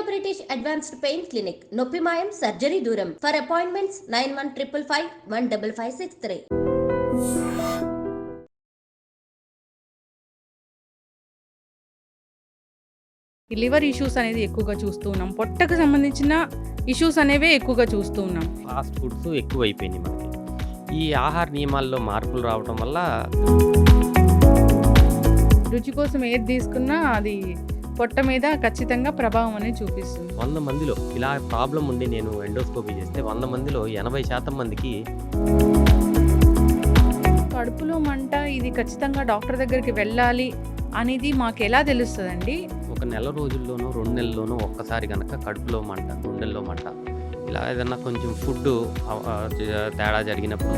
British advanced pain clinic, నొప్పి మాయం, surgery దూరం. For appointments 9155515563. ఈ లివర్ ఇష్యూస్ అనేది ఎక్కువగా చూస్తూ ఉన్నాం. పొట్టకు సంబంధించిన ఇష్యూస్ అనేవే ఎక్కువగా చూస్తూ ఉన్నాం. ఫాస్ట్ ఫుడ్స్ ఎక్కువైపోయినాయి మనకి. ఈ ఆహార నియమాల్లో మార్పులు రావటం వల్ల రుచి కోసం ఏది తీసుకున్నా అది పొట్ట మీద ఖచ్చితంగా ప్రభావం అనేది చూపిస్తుంది. 100 మందిలో ఇలా ప్రాబ్లం ఉండి నేను ఎండోస్కోపీ చేస్తే 100 మందిలో 80% మందికి కడుపులో మంట, ఇది ఖచ్చితంగా డాక్టర్ దగ్గరికి వెళ్ళాలి అనేది మాకు ఎలా తెలుస్తుందండి? ఒక నెల రోజుల్లోనో 2 నెలల్లోనో ఒక్కసారి కనుక కడుపులో మంట, గుండెల్లో మంట, ఇలా ఏదన్నా కొంచెం ఫుడ్ తేడా జరిగినప్పుడు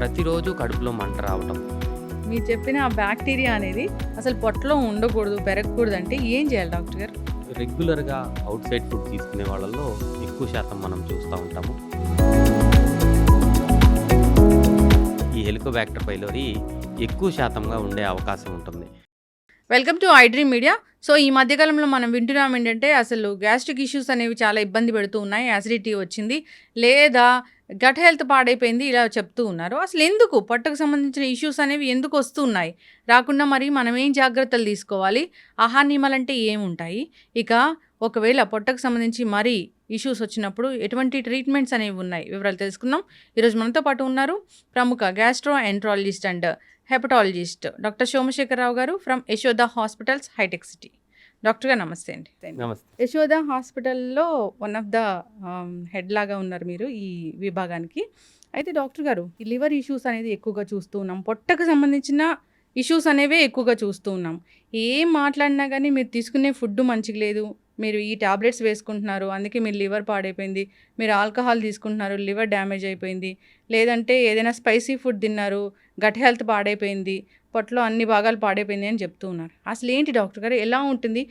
ప్రతిరోజు కడుపులో మంట రావటం. మీరు చెప్పిన ఆ బ్యాక్టీరియా అనేది అసలు పొట్టలో ఉండకూడదు, పెరగకూడదు అంటే ఏం చేయాలి డాక్టర్ గారు? రెగ్యులర్గా అవుట్ సైడ్ ఫుడ్ తీసుకునే వాళ్ళల్లో ఎక్కువ శాతం మనం చూస్తూ ఉంటాము. ఈ హెలికోబాక్టర్ పైలోరీ ఎక్కువ శాతంగా ఉండే అవకాశం ఉంటుంది. Welcome to I dream media. So ఈ మధ్యకాలంలో మనం వింటున్నాం ఏంటంటే అసలు గ్యాస్ట్రిక్ ఇష్యూస్ అనేవి చాలా ఇబ్బంది పెడుతూ ఉన్నాయి. యాసిడిటీ వచ్చింది లేదా గట్ హెల్త్ పాడైపోయింది ఇలా చెప్తూ ఉన్నారు. అసలు ఎందుకు పొట్టకు సంబంధించిన ఇష్యూస్ అనేవి ఎందుకు వస్తున్నాయి? రాకుండా మరి మనం ఏం జాగ్రత్తలు తీసుకోవాలి? ఆహార నియమాలు అంటే ఏముంటాయి? ఇక ఒకవేళ పొట్టకు సంబంధించి మరీ ఇష్యూస్ వచ్చినప్పుడు ఎటువంటి ట్రీట్మెంట్స్ అనేవి ఉన్నాయి? వివరాలు తెలుసుకుందాం. ఈరోజు మనతో పాటు ఉన్నారు ప్రముఖ gastro enterologist and hepatologist doctor Somasekhara Rao గారు from Yashoda hospitals, hitech city. Doctor గారు నమస్తే అండి. నమస్తే. యశోద హాస్పిటల్లో వన్ ఆఫ్ ద హెడ్ లాగా ఉన్నారు మీరు ఈ విభాగానికి. అయితే డాక్టర్ గారు, ఈ లివర్ ఇష్యూస్ అనేది ఎక్కువగా చూస్తూ ఉన్నాం. పొట్టకు సంబంధించిన ఇష్యూస్ అనేవే ఎక్కువగా చూస్తూ ఉన్నాం. ఏం మాట్లాడినా కానీ మీరు తీసుకునే ఫుడ్ మంచిగా లేదు, మీరు ఈ టాబ్లెట్స్ వేసుకుంటున్నారు, అందుకే మీరు లివర్ పాడైపోయింది, మీరు ఆల్కహాల్ తీసుకుంటున్నారు, లివర్ డ్యామేజ్ అయిపోయింది, లేదంటే ఏదైనా స్పైసీ ఫుడ్ తిన్నారు, గట్ హెల్త్ పాడైపోయింది, పొట్టలో అన్ని భాగాలు పాడైపోయింది అని చెప్తూ ఉన్నారు. అసలు ఏంటి డాక్టర్ గారు, ఎలా ఉంటుంది?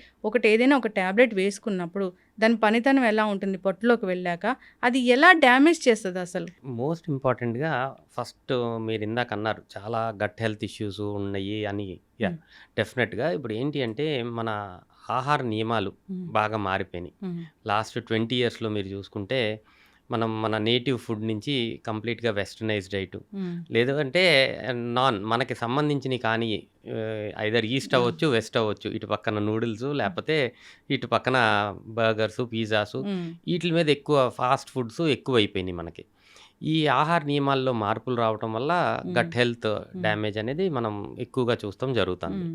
ఏదైనా ఒక టాబ్లెట్ వేసుకున్నప్పుడు దాని పనితనం ఎలా ఉంటుంది? పొట్టలోకి వెళ్ళాక అది ఎలా డ్యామేజ్ చేస్తుంది అసలు? మోస్ట్ ఇంపార్టెంట్గా ఫస్ట్ మీరు ఇందాక అన్నారు చాలా గట్ హెల్త్ ఇష్యూస్ ఉన్నాయి అని. డెఫినెట్గా ఇప్పుడు ఏంటి అంటే మన ఆహార నియమాలు బాగా మారిపోయినాయి. లాస్ట్ 20 yearsలో మీరు చూసుకుంటే మనం మన నేటివ్ ఫుడ్ నుంచి కంప్లీట్గా వెస్టర్నైజ్ డైట్, లేదు అంటే మనకి సంబంధించినవి కానీ ఐదర్ ఈస్ట్ అవ్వచ్చు, వెస్ట్ అవ్వచ్చు, ఇటు పక్కన నూడిల్స్ లేకపోతే ఇటు పక్కన బర్గర్స్, పిజ్జాస్, వీటి మీద ఎక్కువ ఫాస్ట్ ఫుడ్స్ ఎక్కువ అయిపోయినాయి మనకి. ఈ ఆహార నియమాల్లో మార్పులు రావటం వల్ల గట్ హెల్త్ డ్యామేజ్ అనేది మనం ఎక్కువగా చూస్తాం జరుగుతుంది.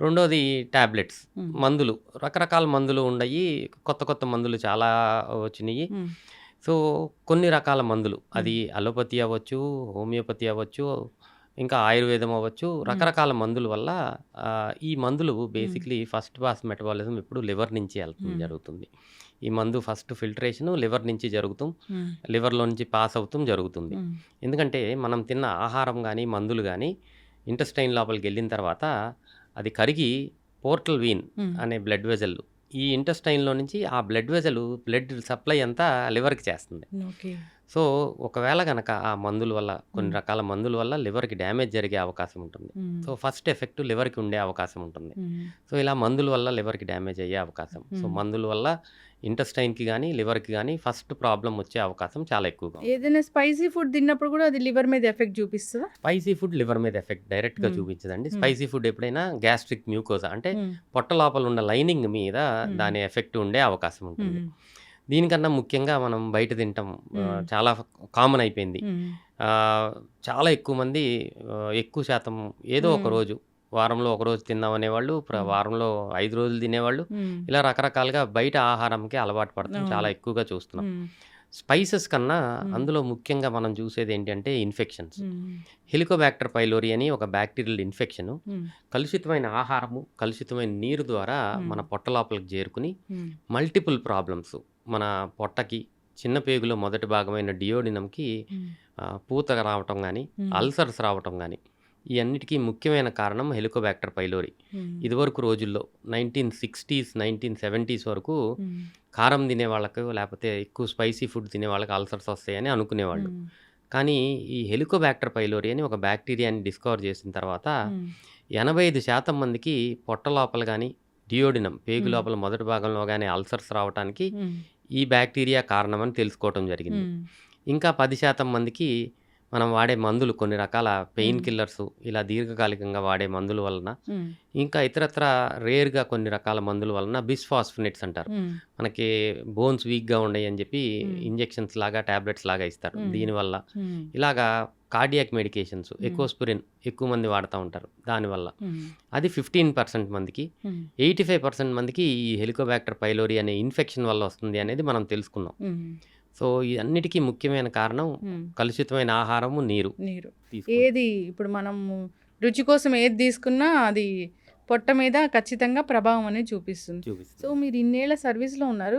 రెండోది టాబ్లెట్స్, మందులు, రకరకాల మందులు ఉన్నాయి, కొత్త కొత్త మందులు చాలా వచ్చినాయి. సో కొన్ని రకాల మందులు, అది అలోపతి అవ్వచ్చు, హోమియోపతి అవ్వచ్చు, ఇంకా ఆయుర్వేదం అవ్వచ్చు, రకరకాల మందుల వల్ల ఈ మందులు బేసిక్లీ ఫస్ట్ పాస్ మెటబాలిజం ఇప్పుడు లివర్ నుంచి వెళ్తుంది జరుగుతుంది. ఈ మందు ఫస్ట్ ఫిల్టరేషన్ లివర్ నుంచి జరుగుతాం, లివర్లో నుంచి పాస్ అవుతాం జరుగుతుంది. ఎందుకంటే మనం తిన్న ఆహారం కానీ మందులు కానీ ఇంటెస్టైన్ లోపలికి వెళ్ళిన తర్వాత అది కరిగి పోర్టల్ వీన్ అనే బ్లడ్ వెజల్, ఈ ఇంటెస్టైన్లో నుంచి ఆ బ్లడ్ వెజల్ బ్లడ్ సప్లై అంతా లివర్కి చేస్తుంది. సో ఒకవేళ కనుక ఆ మందుల వల్ల, కొన్ని రకాల మందుల వల్ల లివర్కి డ్యామేజ్ జరిగే అవకాశం ఉంటుంది. సో ఫస్ట్ ఎఫెక్ట్ లివర్కి ఉండే అవకాశం ఉంటుంది. సో ఇలా మందుల వల్ల లివర్కి డ్యామేజ్ అయ్యే అవకాశం, సో మందుల వల్ల ఇంటెస్టైన్కి కానీ లివర్కి కానీ ఫస్ట్ ప్రాబ్లం వచ్చే అవకాశం చాలా ఎక్కువగా. ఏదైనా స్పైసీ ఫుడ్ తిన్నప్పుడు కూడా అది లివర్ మీద ఎఫెక్ట్ చూపిస్తుందా? స్పైసీ ఫుడ్ లివర్ మీద ఎఫెక్ట్ డైరెక్ట్గా చూపించదండి. స్పైసీ ఫుడ్ ఎప్పుడైనా గ్యాస్ట్రిక్ మ్యూకోజా అంటే పొట్ట లోపల ఉన్న లైనింగ్ మీద దాని ఎఫెక్ట్ ఉండే అవకాశం ఉంటుంది. దీనికన్నా ముఖ్యంగా మనం బయట తింటాం చాలా కామన్ అయిపోయింది. చాలా ఎక్కువ మంది ఎక్కువ శాతం ఏదో ఒక రోజు, వారంలో ఒక రోజు తిందాం అనేవాళ్ళు, వారంలో 5 రోజులు తినేవాళ్ళు, ఇలా రకరకాలుగా బయట ఆహారంకి అలవాటు పడతాం చాలా ఎక్కువగా చూస్తున్నాం. స్పైసెస్ కన్నా అందులో ముఖ్యంగా మనం చూసేది ఏంటంటే ఇన్ఫెక్షన్స్. హెలికోబాక్టర్ పైలోరీ అని ఒక బ్యాక్టీరియల్ ఇన్ఫెక్షన్ కలుషితమైన ఆహారము, కలుషితమైన నీరు ద్వారా మన పొట్ట లోపలికి చేరుకుని మల్టిపుల్ ప్రాబ్లమ్స్, మన పొట్టకి చిన్న పేగులో మొదటి భాగమైన డియోడినంకి పూత రావటం కానీ, అల్సర్స్ రావటం కానీ, ఈ అన్నిటికీ ముఖ్యమైన కారణం హెలికోబాక్టర్ పైలోరీ. ఇదివరకు రోజుల్లో 1960s 1970s వరకు కారం తినే వాళ్ళకు లేకపోతే ఎక్కువ స్పైసీ ఫుడ్ తినే వాళ్ళకి అల్సర్స్ వస్తాయని అనుకునేవాళ్ళు. కానీ ఈ హెలికోబాక్టర్ పైలోరీ అని ఒక బ్యాక్టీరియాని డిస్కవర్ చేసిన తర్వాత 85% మందికి పొట్ట లోపల గానీ, డియోడినం పేగు హ్మ్. లోపల మొదటి భాగంలో గానీ అల్సర్స్ రావటానికి హ్మ్. ఈ బ్యాక్టీరియా కారణమని తెలుసుకోవటం జరిగింది. హ్మ్. ఇంకా 10% మందికి మనం వాడే మందులు కొన్ని రకాల పెయిన్ హ్మ్. కిల్లర్స్ ఇలా దీర్ఘకాలికంగా వాడే మందుల వలన, హ్మ్. ఇంకా ఇతరత్రా రేర్‌గా కొన్ని రకాల మందుల వలన బిస్‌ఫాస్ఫనేట్స్ అంటారు. హ్మ్. మనకి బోన్స్ వీక్‌గా ఉన్నాయని చెప్పి హ్మ్. ఇంజెక్షన్స్ లాగా, టాబ్లెట్స్ లాగా ఇస్తారు. హ్మ్. దీనివల్ల హ్మ్. ఇలాగా కార్డియాక్ మెడికేషన్స్ హ్మ్. ఎకోస్పిరిన్ ఎక్కువ మంది వాడతా ఉంటారు దానివల్ల. హ్మ్. అది 15% మందికి. హ్మ్. 85% మందికి ఈ హెలికోబాక్టర్ పైలోరీ అనే ఇన్ఫెక్షన్ వల్ల వస్తుంది అనేది మనం తెలుసుకున్నాం. హ్మ్. సో, ఈ అన్నిటికి ముఖ్యమైన కారణం హ్మ్. కలుషితమైన ఆహారము, నీరు నీరు. తీసుకుంటాం. ఏది ఇప్పుడు మనము రుచి కోసం ఏది తీసుకున్నా అది పొట్ట మీద ఖచ్చితంగా ప్రభావం అనేది చూపిస్తుంది. సో, చూపిస్తుంది. మీరు ఇన్నేళ్ల సర్వీస్‌లో ఉన్నారు.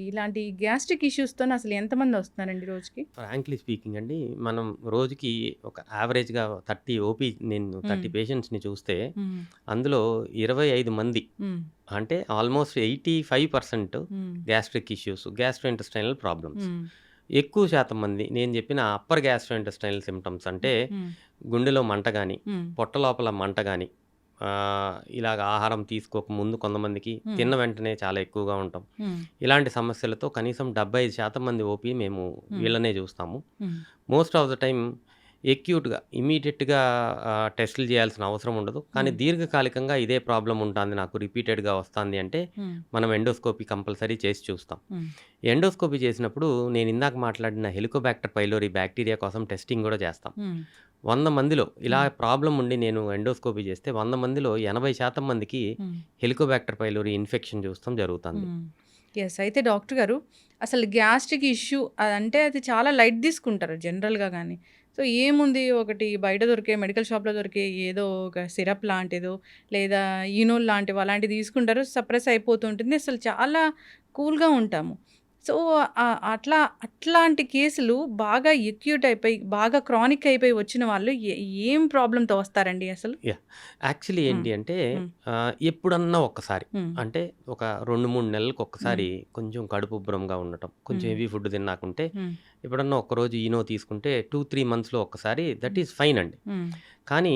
ఇలాంటి గ్యాస్ట్రిక్ ఇష్యూస్‌తోని అసలు ఎంతమంది వస్తున్నారండి రోజుకి? ఫ్రాంక్లీ స్పీకింగ్ అండి, మనం రోజుకి ఒక యావరేజ్‌గా 30 నేను హ్మ్. 30 పేషెంట్స్‌ని చూస్తే, హ్మ్. అందులో 25 మంది హ్మ్. అంటే ఆల్మోస్ట్ 85% హ్మ్. Gastric issues, gastrointestinal problems. హ్మ్. ఎక్కువ శాతం మంది నేను చెప్పిన అప్పర్ గ్యాస్ట్రోఇంటెస్టైనల్ సింప్టమ్స్ అంటే హ్మ్. గుండెలో మంట గాని, హ్మ్. పొట్ట లోపల మంట గాని, ఇలాగ ఆహారం తీసుకోక ముందు కొంతమందికి, హ్మ్. తిన్న వెంటనే చాలా ఎక్కువగా ఉంటాం. హ్మ్. ఇలాంటి సమస్యలతో కనీసం 75% మంది ఓపీ మేము హ్మ్. వీళ్ళనే చూస్తాము. హ్మ్. మోస్ట్ ఆఫ్ ద టైమ్ ఎక్యూట్‌గా ఇమ్మీడియేట్‌గా టెస్టులు చేయాల్సిన అవసరం ఉండదు. కానీ హ్మ్. దీర్ఘకాలికంగా ఇదే ప్రాబ్లమ్ ఉంటాంది నాకు రిపీటెడ్‌గా వస్తాంది అంటే హ్మ్. మనం ఎండోస్కోపీ కంపల్సరీ చేసి చూస్తాం. హ్మ్. ఎండోస్కోపీ చేసినప్పుడు నేను ఇందాక మాట్లాడిన హెలికోబాక్టర్ పైలోరీ బ్యాక్టీరియా కోసం టెస్టింగ్ కూడా చేస్తాం. హ్మ్. 100 మందిలో ఇలా హ్మ్. ప్రాబ్లమ్ ఉండి నేను ఎండోస్కోపీ చేస్తే 100 మందిలో 80% మందికి హ్మ్. హెలికోబాక్టర్ పైలోరీ ఇన్ఫెక్షన్ చూస్తాం జరుగుతుంది. హ్మ్. యెస్. అయితే డాక్టర్ గారు అసలు గ్యాస్ట్రిక్ ఇష్యూ అదంటే అది చాలా లైట్ తీసుకుంటారు జనరల్‌గా గాని. సో, ఏముంది ఒకటి బయట దొరికే మెడికల్ షాప్‌లో దొరికే ఏదో ఒక సిరప్ లాంటిదో లేదా ఈనోల్ లాంటివి అలాంటివి తీసుకుంటారు. సప్రెస్ అయిపోతూ ఉంటుంది. అసలు చాలా కూల్‌గా ఉంటాము. సో, అట్లాంటి కేసులు బాగా అక్యూట్ అయిపోయి, బాగా క్రానిక్ అయిపోయి వచ్చిన వాళ్ళు ఏం ప్రాబ్లమ్‌తో వస్తారండి అసలు? యాహ్! యాక్చువల్లీ హ్మ్. ఏంటి అంటే హ్మ్. ఎప్పుడన్నా ఒక్కసారి హ్మ్. అంటే ఒక 2, 3 హ్మ్. నెలలకొక్కసారి కొంచెం కడుపు ఉబ్బరంగా ఉండటం, కొంచెం హ్మ్. హెవీ ఫుడ్ తిన్నాకుంటే హ్మ్. ఎప్పుడన్నా ఒక్కరోజు ఈనో తీసుకుంటే 2, 3 మంత్స్‌లో ఒక్కసారి దట్ హ్మ్. ఈస్ ఫైన్ అండి. హ్మ్. కానీ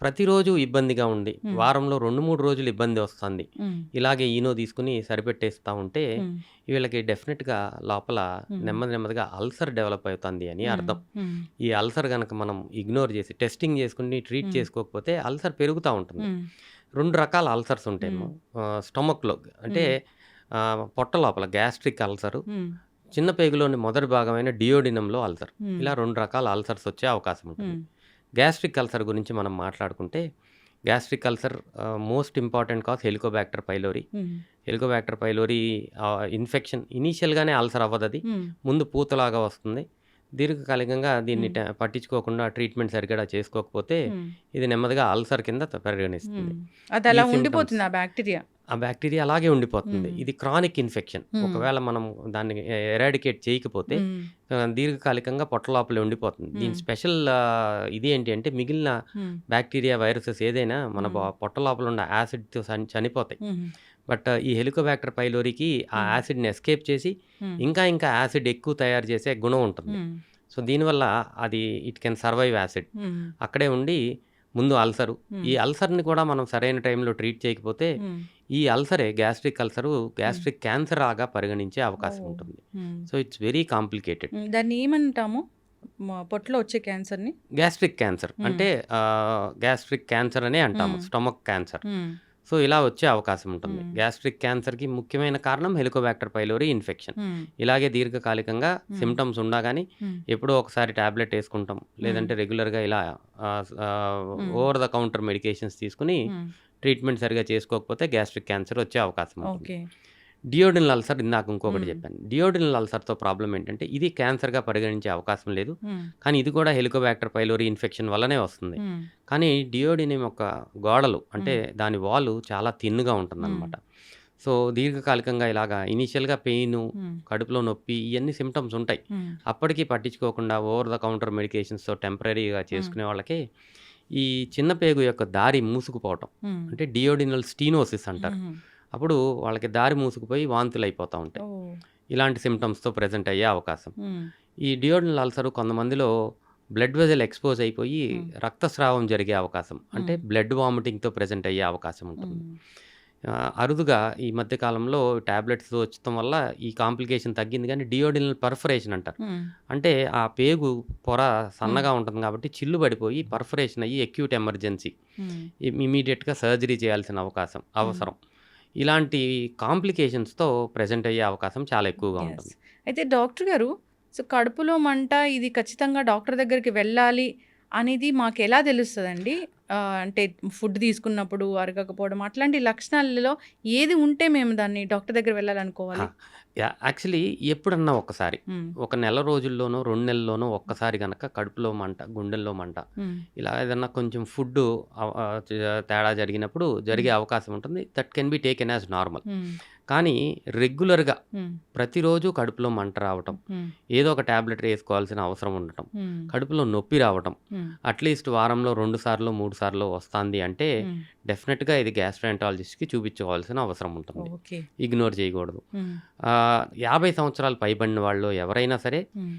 ప్రతిరోజు ఇబ్బందిగా ఉండి, హ్మ్. వారంలో 2, 3 రోజులు ఇబ్బంది వస్తుంది. హ్మ్. ఇలాగే ఈనో తీసుకొని సరిపెట్టేస్తా ఉంటే హ్మ్. వీళ్ళకి డెఫినిట్‌గా లోపల హ్మ్. నెమ్మదిగా అల్సర్ డెవలప్ అవుతుంది అని హ్మ్. అర్థం. హ్మ్. ఈ అల్సర్ గనక మనం ఇగ్నోర్ చేసి టెస్టింగ్ చేసుకొని ట్రీట్ హ్మ్. చేసుకోకపోతే అల్సర్ పెరుగుతా ఉంటుంది. హ్మ్. 2 రకాల అల్సర్స్ ఉంటాయమ్మా. హ్మ్. స్టొమక్‌లో అంటే హ్మ్. పొట్ట లోపల గ్యాస్ట్రిక్ అల్సరు, హ్మ్. చిన్న పేగులోని మొదటి భాగమైన డియోడినంలో అల్సర్. హ్మ్. ఇలా 2 రకాల అల్సర్స్ వచ్చే అవకాశం ఉంటుంది. హ్మ్. గ్యాస్ట్రిక్ అల్సర్ గురించి మనం మాట్లాడుకుంటే gastric ulcer most important cause helicobacter pylori. Hmm. Helicobacter pylori infection ఇనీషియల్‌గానే అల్సర్ అవ్వదది. హ్మ్. ముందు పూతలాగా వస్తుంది. దీర్ఘకాలికంగా దీన్ని హ్మ్. పట్టించుకోకుండా ట్రీట్మెంట్ సరిగ్గా చేసుకోకపోతే హ్మ్. ఇది నెమ్మదిగా అల్సర్ కింద హ్మ్. పరిగణిస్తుంది. ఈ అదలా సింప్టమ్స్ ఉండిపోతుంది ఆ బ్యాక్టీరియా. ఆ బ్యాక్టీరియా అలాగే ఉండిపోతుంది. హ్మ్. ఇది క్రానిక్ ఇన్ఫెక్షన్. హ్మ్. ఒకవేళ మనం దాన్ని ఎరాడికేట్ చేయకపోతే హ్మ్. దీర్ఘకాలికంగా పొట్ట లోపలే ఉండిపోతుంది. దీని హ్మ్. స్పెషల్ ఇది ఏంటి అంటే మిగిలిన హ్మ్. బ్యాక్టీరియా, వైరసెస్ ఏదైనా మన హ్మ్. పొట్ట లోపల ఉన్న యాసిడ్‌తో చనిపోతాయి. హుహు. బట్ ఈ హెలికోబాక్టర్ పైలోరీకి ఆ హ్మ్. యాసిడ్‌ని ఎస్కేప్ చేసి హ్మ్. ఇంకా యాసిడ్ ఎక్కువ తయారు చేసే గుణం ఉంటుంది. హ్మ్. సో, దీనివల్ల అది ఇట్ కెన్ సర్వైవ్ యాసిడ్. హ్మ్. అక్కడే ఉండి ముందు అల్సరు. హ్మ్. ఈ అల్సర్‌ని కూడా మనం సరైన టైంలో ట్రీట్ చేయకపోతే హ్మ్. ఈ అల్సరే గ్యాస్ట్రిక్ అల్సరు హ్మ్. గ్యాస్ట్రిక్ క్యాన్సర్ లాగా పరిగణించే అవకాశం ఓహ్! ఉంటుంది. హ్మ్. So, it's very complicated. దాన్ని ఏమంటాము? పొట్టలో వచ్చే క్యాన్సర్‌ని? గ్యాస్ట్రిక్ క్యాన్సర్ హ్మ్. అంటే గ్యాస్ట్రిక్ క్యాన్సర్ అనే అంటాము. హ్మ్. Stomach cancer. హ్మ్. సో, ఇలా వచ్చే అవకాశం ఉంటుంది. హ్మ్. గ్యాస్ట్రిక్ క్యాన్సర్‌కి ముఖ్యమైన కారణం హెలికోబాక్టర్ పైలోరీ ఇన్ఫెక్షన్. హ్మ్. ఇలాగే దీర్ఘకాలికంగా హ్మ్. సింప్టమ్స్ ఉన్నా గానీ హ్మ్. ఎప్పుడో ఒకసారి టాబ్లెట్ ఏసుకుంటాం. హ్మ్. లేదంటే రెగ్యులర్‌గా ఇలా హ్మ్. ఓవర్ ద కౌంటర్ మెడికేషన్స్ తీసుకొని హ్మ్. ట్రీట్మెంట్ సరిగ్గా చేసుకోకపోతే గ్యాస్ట్రిక్ క్యాన్సర్ వచ్చే అవకాశం ఉంటుంది. ఓకే. డియోడినల్ అల్సర్ ఇందాక ఇంకొకటి హ్మ్. చెప్పాను. డియోడినల్ అల్సర్‌తో ప్రాబ్లమ్ ఏంటంటే ఇది క్యాన్సర్‌గా పరిగణించే అవకాశం లేదు. హ్మ్. కానీ ఇది కూడా హెలికోబాక్టర్ పైలోరీ ఇన్ఫెక్షన్ వల్లనే వస్తుంది. హ్మ్. కానీ డియోడినం యొక్క గోడలు అంటే హ్మ్. దాని వాలు చాలా థిన్‌గా హ్మ్. ఉంటుందనమాట. సో, దీర్ఘకాలికంగా ఇలాగా ఇనీషియల్‌గా పెయిను, హ్మ్. కడుపులో నొప్పి ఇయన్నీ సింప్టమ్స్ ఉంటాయి. హ్మ్. అప్పటికి పట్టించుకోకుండా ఓవర్ ద కౌంటర్ మెడికేషన్స్‌తో టెంపరరీగా హ్మ్. చేసుకునే వాళ్ళకి ఈ చిన్న పేగు యొక్క దారి మూసుకుపోవటం హ్మ్. అంటే డియోడినల్ స్టీనోసిస్ అంటారు. హుహు. అప్పుడు వాళ్ళకి దారి మూసుకుపోయి వాంతులయిపోతా ఉంటాయి. ఓహ్! ఇలాంటి సింప్టమ్స్‌తో ప్రెజెంట్ అయ్యే అవకాశం. హ్మ్. ఈ డియోడినల్ అల్సర్ కొంతమందిలో బ్లడ్ వెజల్ ఎక్స్పోజ్ అయిపోయి హ్మ్. రక్తస్రావం జరిగే అవకాశం, అంటే హ్మ్. బ్లడ్ వామిటింగ్‌తో ప్రెజెంట్ అయ్యే అవకాశం ఉంటుంది. హ్మ్. అరుదుగా ఈ మధ్య కాలంలో టాబ్లెట్స్ వచ్చటం వల్ల ఈ కాంప్లికేషన్ తగ్గింది గానీ, డియోడినల్ పర్ఫరేషన్ అంటారు. హ్మ్. అంటే ఆ పేగు పొర హ్మ్. సన్నగా ఉంటుంది కాబట్టి చిల్లు పడిపోయి పర్ఫరేషన్ అయ్యి అక్యూట్ ఎమర్జెన్సీ హ్మ్. ఇమ్మీడియేట్‌గా సర్జరీ చేయాల్సిన హ్మ్. అవసరం. ఇలాంటి కాంప్లికేషన్స్‌తో ప్రెజెంట్ అయ్యే అవకాశం చాలా ఎక్కువగా యెస్. ఉంటుంది. అయితే డాక్టర్ గారు, సో కడుపులో మంట ఇది ఖచ్చితంగా డాక్టర్ దగ్గరికి వెళ్ళాలి అనేది మాకెలా తెలుస్తదండి? అంటే ఫుడ్ తీసుకున్నప్పుడు అరగకపోవడం అట్లాంటి లక్షణాలలో ఏది ఉంటే మేము దాన్ని డాక్టర్ దగ్గర ఆ! వెళ్ళాలనుకోవాలి? యాక్చువల్లీ ఎప్పుడన్నా ఒక్కసారి, హ్మ్. ఒక నెల రోజుల్లోనో, 2 నెలల్లోనో ఒక్కసారి గనక కడుపులో మంట, గుండెల్లో మంట, హ్మ్. ఇలా ఏదన్నా కొంచెం ఫుడ్డు తేడా జరిగినప్పుడు జరిగే హ్మ్. అవకాశం ఉంటుంది. That can be taken as normal. హ్మ్. కానీ రెగ్యులర్‌గా హ్మ్. ప్రతిరోజు కడుపులో మంట రావటం, హ్మ్. ఏదో ఒక టాబ్లెట్ ఏసుకోవాల్సిన అవసరం ఉండటం, హ్మ్. కడుపులో నొప్పి రావటం, హ్మ్. అట్‌లీస్ట్ వారంలో 2 సార్లో, 3 సార్లో వస్తాంది అంటే హ్మ్. డెఫినిట్‌గా ఇది గ్యాస్ట్రోఎంటాలజిస్ట్‌కి చూపించుకోవాల్సిన అవసరం ఉంటుంది. ఓకే. ఇగ్నోర్ చేయకూడదు. హ్మ్. 50 సంవత్సరాలు పైబడిన వాళ్ళు ఎవరైనా సరే హ్మ్.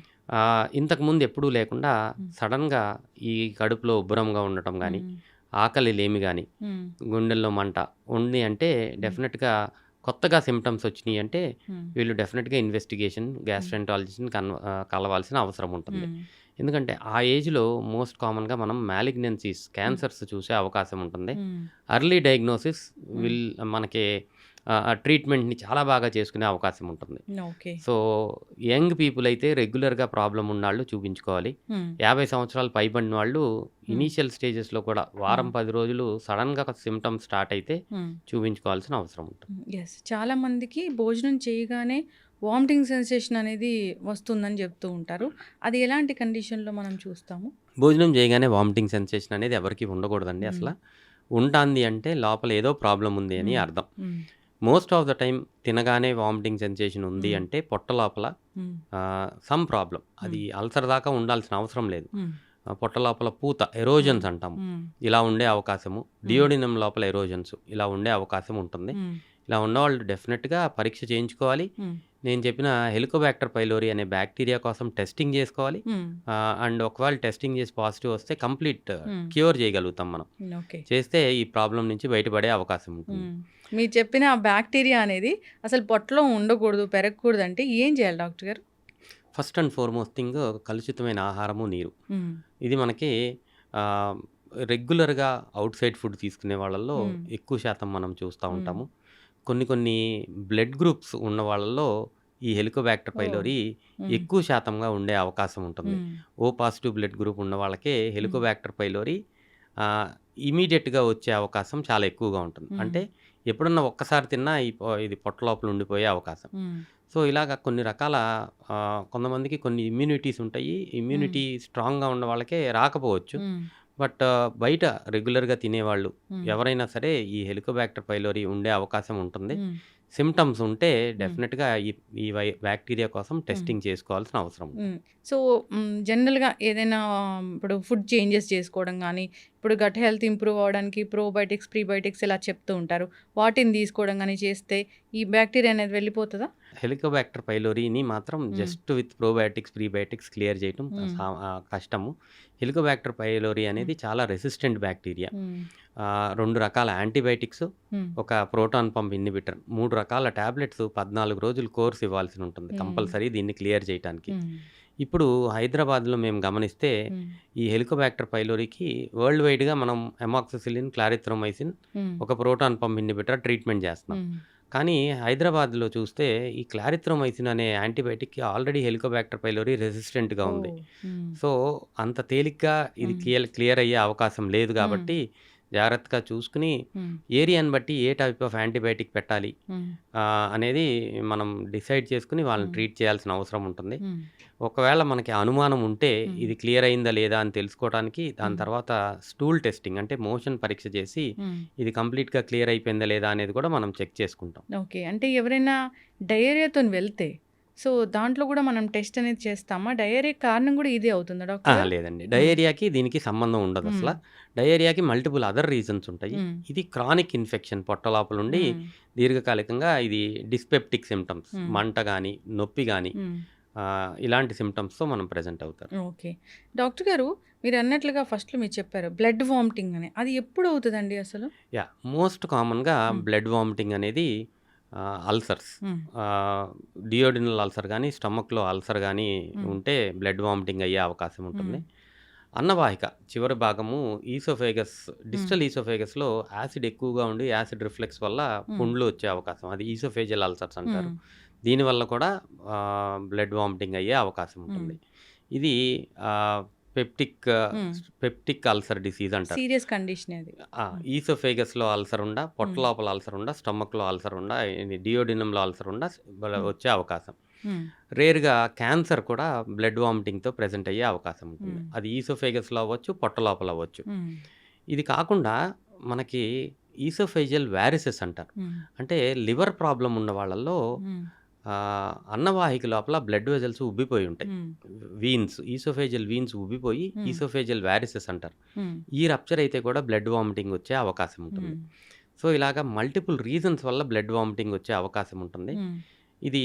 ఇంతకుముందు ఎప్పుడూ లేకుండా హ్మ్. సడెన్‌గా ఈ కడుపులో ఉబ్బరంగా ఉండటం గానీ, హ్మ్. ఆకలి లేమి గానీ, హ్మ్. గుండెల్లో మంట ఉంది అంటే హ్మ్. డెఫినిట్‌గా కొత్తగా సింప్టమ్స్ వచ్చినియి అంటే హ్మ్. వీళ్ళు డెఫినిట్‌గా ఇన్వెస్టిగేషన్ హ్మ్. గ్యాస్ట్రోఎంటాలజిస్ట్‌ని కలవాల్సిన అవసరం ఉంటుంది. హ్మ్. ఎందుకంటే ఆ ఏజ్‌లో మోస్ట్ కామన్‌గా మనం మాలిగ్నెన్సీస్, హ్మ్. క్యాన్సర్స్ చూసే అవకాశం ఉంటుంది. హ్మ్. ఎర్లీ డయాగ్నోసిస్ హ్మ్. విల్ మనకి ట్రీట్మెంట్‌ని చాలా బాగా చేసుకునే అవకాశం ఉంటుంది. ఓకే. సో, యంగ్ పీపుల్ అయితే రెగ్యులర్‌గా ప్రాబ్లమ్ ఉన్నాళ్ళు చూపించుకోవాలి. హ్మ్. 50 సంవత్సరాలు పైబడిన వాళ్ళు హ్మ్. ఇనీషియల్ స్టేజెస్‌లో కూడా వారం, హ్మ్. 10 రోజులు సడెన్‌గా సింప్టమ్స్ స్టార్ట్ అయితే హ్మ్. చూపించుకోవాల్సిన అవసరం ఉంటుంది. యెస్. చాలా మందికి భోజనం చేయగానే వామిటింగ్ సెన్సేషన్ అనేది వస్తుందని చెప్తూ ఉంటారు. అది ఎలాంటి కండిషన్‌లో మనం చూస్తాము? భోజనం చేయగానే వామిటింగ్ సెన్సేషన్ అనేది ఎవరికీ ఉండకూడదండి హ్మ్. అసల. ఉంటాంది అంటే లోపల ఏదో ప్రాబ్లమ్ ఉంది అని హ్మ్. అర్థం. హ్మ్. మోస్ట్ ఆఫ్ ద టైమ్ తినగానే వామిటింగ్ సెన్సేషన్ ఉంది హ్మ్. అంటే పొట్ట లోపల హ్మ్. Some problem. అది హ్మ్. అల్సర్ దాకా ఉండాల్సిన అవసరం లేదు. హ్మ్. పొట్ట లోపల పూత హ్మ్. ఎరోజన్స్ అంటాము. హ్మ్. ఇలా ఉండే అవకాశము. హ్మ్. డియోడినం లోపల ఎరోజన్స్ ఇలా ఉండే అవకాశం ఉంటుంది. హ్మ్. ఇలా ఉన్నవాళ్ళు డెఫినిట్‌గా పరీక్ష చేయించుకోవాలి. హ్మ్. నేను చెప్పిన హెలికోబాక్టర్ పైలోరీ అనే బ్యాక్టీరియా కోసం టెస్టింగ్ చేసుకోవాలి. హ్మ్. అండ్ ఒకవేళ టెస్టింగ్ చేసి పాజిటివ్ వస్తే కంప్లీట్ హ్మ్. క్యూర్ చేయగలుగుతాం మనం. ఓకే. చేస్తే ఈ ప్రాబ్లమ్ నుంచి బయటపడే అవకాశం ఉంటుంది. హ్మ్. మీరు చెప్పిన ఆ బ్యాక్టీరియా అనేది అసలు పొట్టలో ఉండకూడదు, పెరగకూడదంటే ఏం చేయాలి డాక్టర్ గారు? ఫస్ట్ అండ్ ఫార్‌మోస్ట్ థింగ్ కలుషితమైన ఆహారము, నీరు. హ్మ్. ఇది మనకి ఆహ్, రెగ్యులర్‌గా ఔట్ సైడ్ ఫుడ్ తీసుకునే వాళ్ళల్లో హ్మ్. ఎక్కువ శాతం మనం చూస్తా హ్మ్. ఉంటాము. కొన్ని కొన్ని బ్లడ్ గ్రూప్స్ ఉన్న వాళ్ళల్లో ఈ హెలికోబాక్టర్ ఓహ్! పైలోరీ హ్మ్. ఎక్కువ శాతంగా ఉండే అవకాశం ఉంటుంది. హ్మ్. ఓ పాజిటివ్ బ్లడ్ గ్రూప్ ఉన్న వాళ్ళకే హ్మ్. హెలికోబాక్టర్ పైలోరీ ఆహ్, ఇమ్మీడియేట్‌గా వచ్చే అవకాశం చాలా ఎక్కువగా ఉంటుంది. హ్మ్. అంటే ఎప్పుడన్నా ఒక్కసారి తిన్నా ఇది పొట్ట లోపల ఉండిపోయే అవకాశం. హ్మ్. సో, ఇలాగ కొన్ని రకాల కొంతమందికి కొన్ని ఇమ్యూనిటీస్ ఉంటాయి. హ్మ్. ఇమ్యూనిటీ స్ట్రాంగ్‌గా ఉన్న వాళ్ళకే రాకపోవచ్చు. హ్మ్. బట్ బయట రెగ్యులర్‌గా తినేవాళ్ళు హ్మ్. ఎవరైనా సరే ఈ హెలికోబాక్టర్ పైలోరీ ఉండే అవకాశం ఉంటుంది. హ్మ్. సింప్టమ్స్ ఉంటే హ్మ్. డెఫినిట్‌గా ఈ ఈ బ్యాక్టీరియా కోసం హ్మ్. టెస్టింగ్ చేసుకోవాల్సిన అవసరం ఉంటుంది. హ్మ్. సో, జనరల్‌గా ఏదైనా ఇప్పుడు ఫుడ్ చేంజెస్ చేసుకోవడం గానీ, ఇప్పుడు గట్ హెల్త్ ఇంప్రూవ్ అవ్వడానికి ప్రోబయోటిక్స్, ప్రీబయోటిక్స్ ఇలా చెప్తూ ఉంటారు. వాటిని తీసుకోవడం గానీ చేస్తే ఈ బ్యాక్టీరియా అనేది వెళ్ళిపోతదా? హెలికోబాక్టర్ పైలోరీని మాత్రం హ్మ్. Just with probiotics, prebiotics clear చేయటం హ్మ్. కష్టము. హెలికోబాక్టర్ పైలోరీ హ్మ్. అనేది చాలా రెసిస్టెంట్ బ్యాక్టీరియా. హ్మ్. 2 రకాల యాంటీబయాటిక్స్, హ్మ్. ఒక ప్రోటాన్ పంప్ ఇన్హిబిటర్, 3 రకాల టాబ్లెట్స్ 14 రోజులు కోర్స్ ఇవ్వాల్సి ఉంటుంది హ్మ్. కంపల్సరీ దీన్ని క్లియర్ చేయటానికి. హ్మ్. ఇప్పుడు హైదరాబాద్‌లో మేము గమనిస్తే హ్మ్. ఈ హెలికోబాక్టర్ పైలోరీకి వరల్డ్ వైడ్‌గా మనం అమాక్సిసిలిన్, క్లారిథ్రోమైసిన్, హ్మ్. ఒక ప్రోటాన్ పంప్ ఇన్హిబిటర్ ట్రీట్మెంట్ చేస్తున్నాం. హ్మ్. కానీ హైదరాబాద్‌లో చూస్తే ఈ క్లారిథ్రోమైసిన్ అనే యాంటీబయాటిక్‌కి ఆల్రెడీ హెలికోబాక్టర్ పైలోరీ రెసిస్టెంట్‌గా ఉంది. ఓహ్! హ్మ్. సో, అంత తేలిగ్గా ఇది హ్మ్. క్లియర్ అయ్యే అవకాశం లేదు హ్మ్. కాబట్టి జాగ్రత్తగా చూసుకొని హ్మ్. ఏరియాని బట్టి ఏ టైప్ ఆఫ్ యాంటీబయాటిక్ పెట్టాలి హ్మ్. అనేది మనం డిసైడ్ చేసుకొని వాళ్ళని హ్మ్. ట్రీట్ చేయాల్సిన అవసరం ఉంటుంది. హ్మ్. ఒకవేళ మనకి అనుమానం ఉంటే హ్మ్. ఇది క్లియర్ అయిందా లేదా అని తెలుసుకోవడానికి దాని హ్మ్. తర్వాత స్టూల్ టెస్టింగ్ అంటే మోషన్ పరీక్ష చేసి హ్మ్. ఇది కంప్లీట్‌గా క్లియర్ అయిపోయిందా లేదా అనేది కూడా మనం చెక్ చేసుకుంటాం. ఓకే. అంటే ఎవరైనా డయేరియాతోని వెళ్తే, సో, దాంట్లో గూడా మనం టెస్ట్ అనేది చేస్తామా? డయేరియా కారణం గూడా ఇదే అవుతుందా డాక్టర్ గారు? లేదండి. హ్మ్. డయేరియాకి దీనికి సంబంధం ఉండదసల. హ్మ్. డయేరియాకి మల్టిపుల్ అదర్ రీజన్స్ ఉంటాయి. హ్మ్. ఇది క్రానిక్ ఇన్ఫెక్షన్ పొట్ట లోపలుండి హ్మ్. దీర్ఘకాలికంగా ఇది డిస్పెప్టిక్ సింప్టమ్స్ హ్మ్. మంట గాని, నొప్పి గాని, హ్మ్. ఇలాంటి సిమ్టమ్స్‌తో మనం ప్రెజెంట్ అవుతారు. ఓకే. డాక్టర్ గారు మీరన్నట్లుగా ఫస్ట్‌లో మీరు చెప్పారు. బ్లడ్ వామిటింగ్ అని. అది ఎప్పుడు అవుతదండి అసలు? మోస్ట్ కామన్‌గా హ్మ్. బ్లడ్ వామిటింగ్ అనేది అల్సర్స్, హ్మ్. డియోడినల్ అల్సర్ గానీ, స్టమక్‌లో అల్సర్ గానీ హ్మ్. ఉంటే బ్లడ్ వామిటింగ్ అయ్యే అవకాశం ఉంటుంది. హ్మ్. అన్నవాహిక చివరి భాగము ఈసోఫేగస్, హ్మ్. డిస్టల్ ఈసోఫేగస్‌లో యాసిడ్ ఎక్కువగా ఉండి యాసిడ్ రిఫ్లెక్స్ వల్ల హ్మ్. పుండ్లు వచ్చే అవకాశం. అది ఈసోఫేజియల్ అల్సర్స్ అంటారు. హ్మ్. దీనివల్ల కూడా బ్లడ్ వామిటింగ్ అయ్యే అవకాశం హ్మ్. ఉంటుంది. ఇది పెప్టిక్ హ్మ్. పెప్టిక్ అల్సర్ డిసీజ్ అంటారు. సీరియస్ కండిషనే అది. హ్మ్. ఈసోఫేగస్‌లో అల్సర్ ఉండా, పొట్ట హ్మ్. లోపల అల్సర్ ఉండా, స్టమక్‌లో అల్సర్ ఉండా, డియోడినంలో అల్సర్ ఉండా హ్మ్. వచ్చే అవకాశం. హ్మ్. రేర్‌గా క్యాన్సర్ కూడా బ్లడ్ వామిటింగ్‌తో ప్రెజెంట్ అయ్యే అవకాశం ఉంటుంది. హ్మ్. అది ఈసోఫేగస్‌లో అవ్వచ్చు, పొట్ట లోపల అవ్వచ్చు. హ్మ్. ఇది కాకుండా మనకి ఈసోఫేజియల్ వారిసెస్ అంటారు. హ్మ్. అంటే లివర్ ప్రాబ్లమ్ ఉన్న వాళ్ళలో హ్మ్. అన్నవాహిక లోపల బ్లడ్ వెసల్స్ ఉబ్బిపోయి ఉంటాయి. హ్మ్. ఈసోఫేజియల్ వీన్స్ ఉబ్బిపోయి హ్మ్. ఈసోఫేజియల్ వారిసెస్ అంటారు. హ్మ్. ఈ రప్చర్ అయితే కూడా బ్లడ్ వామిటింగ్ వచ్చే అవకాశం ఉంటుంది. హ్మ్. సో, ఇలాగ మల్టిపుల్ రీజన్స్ వల్ల బ్లడ్ వామిటింగ్ వచ్చే అవకాశం ఉంటుంది. హ్మ్. ఇది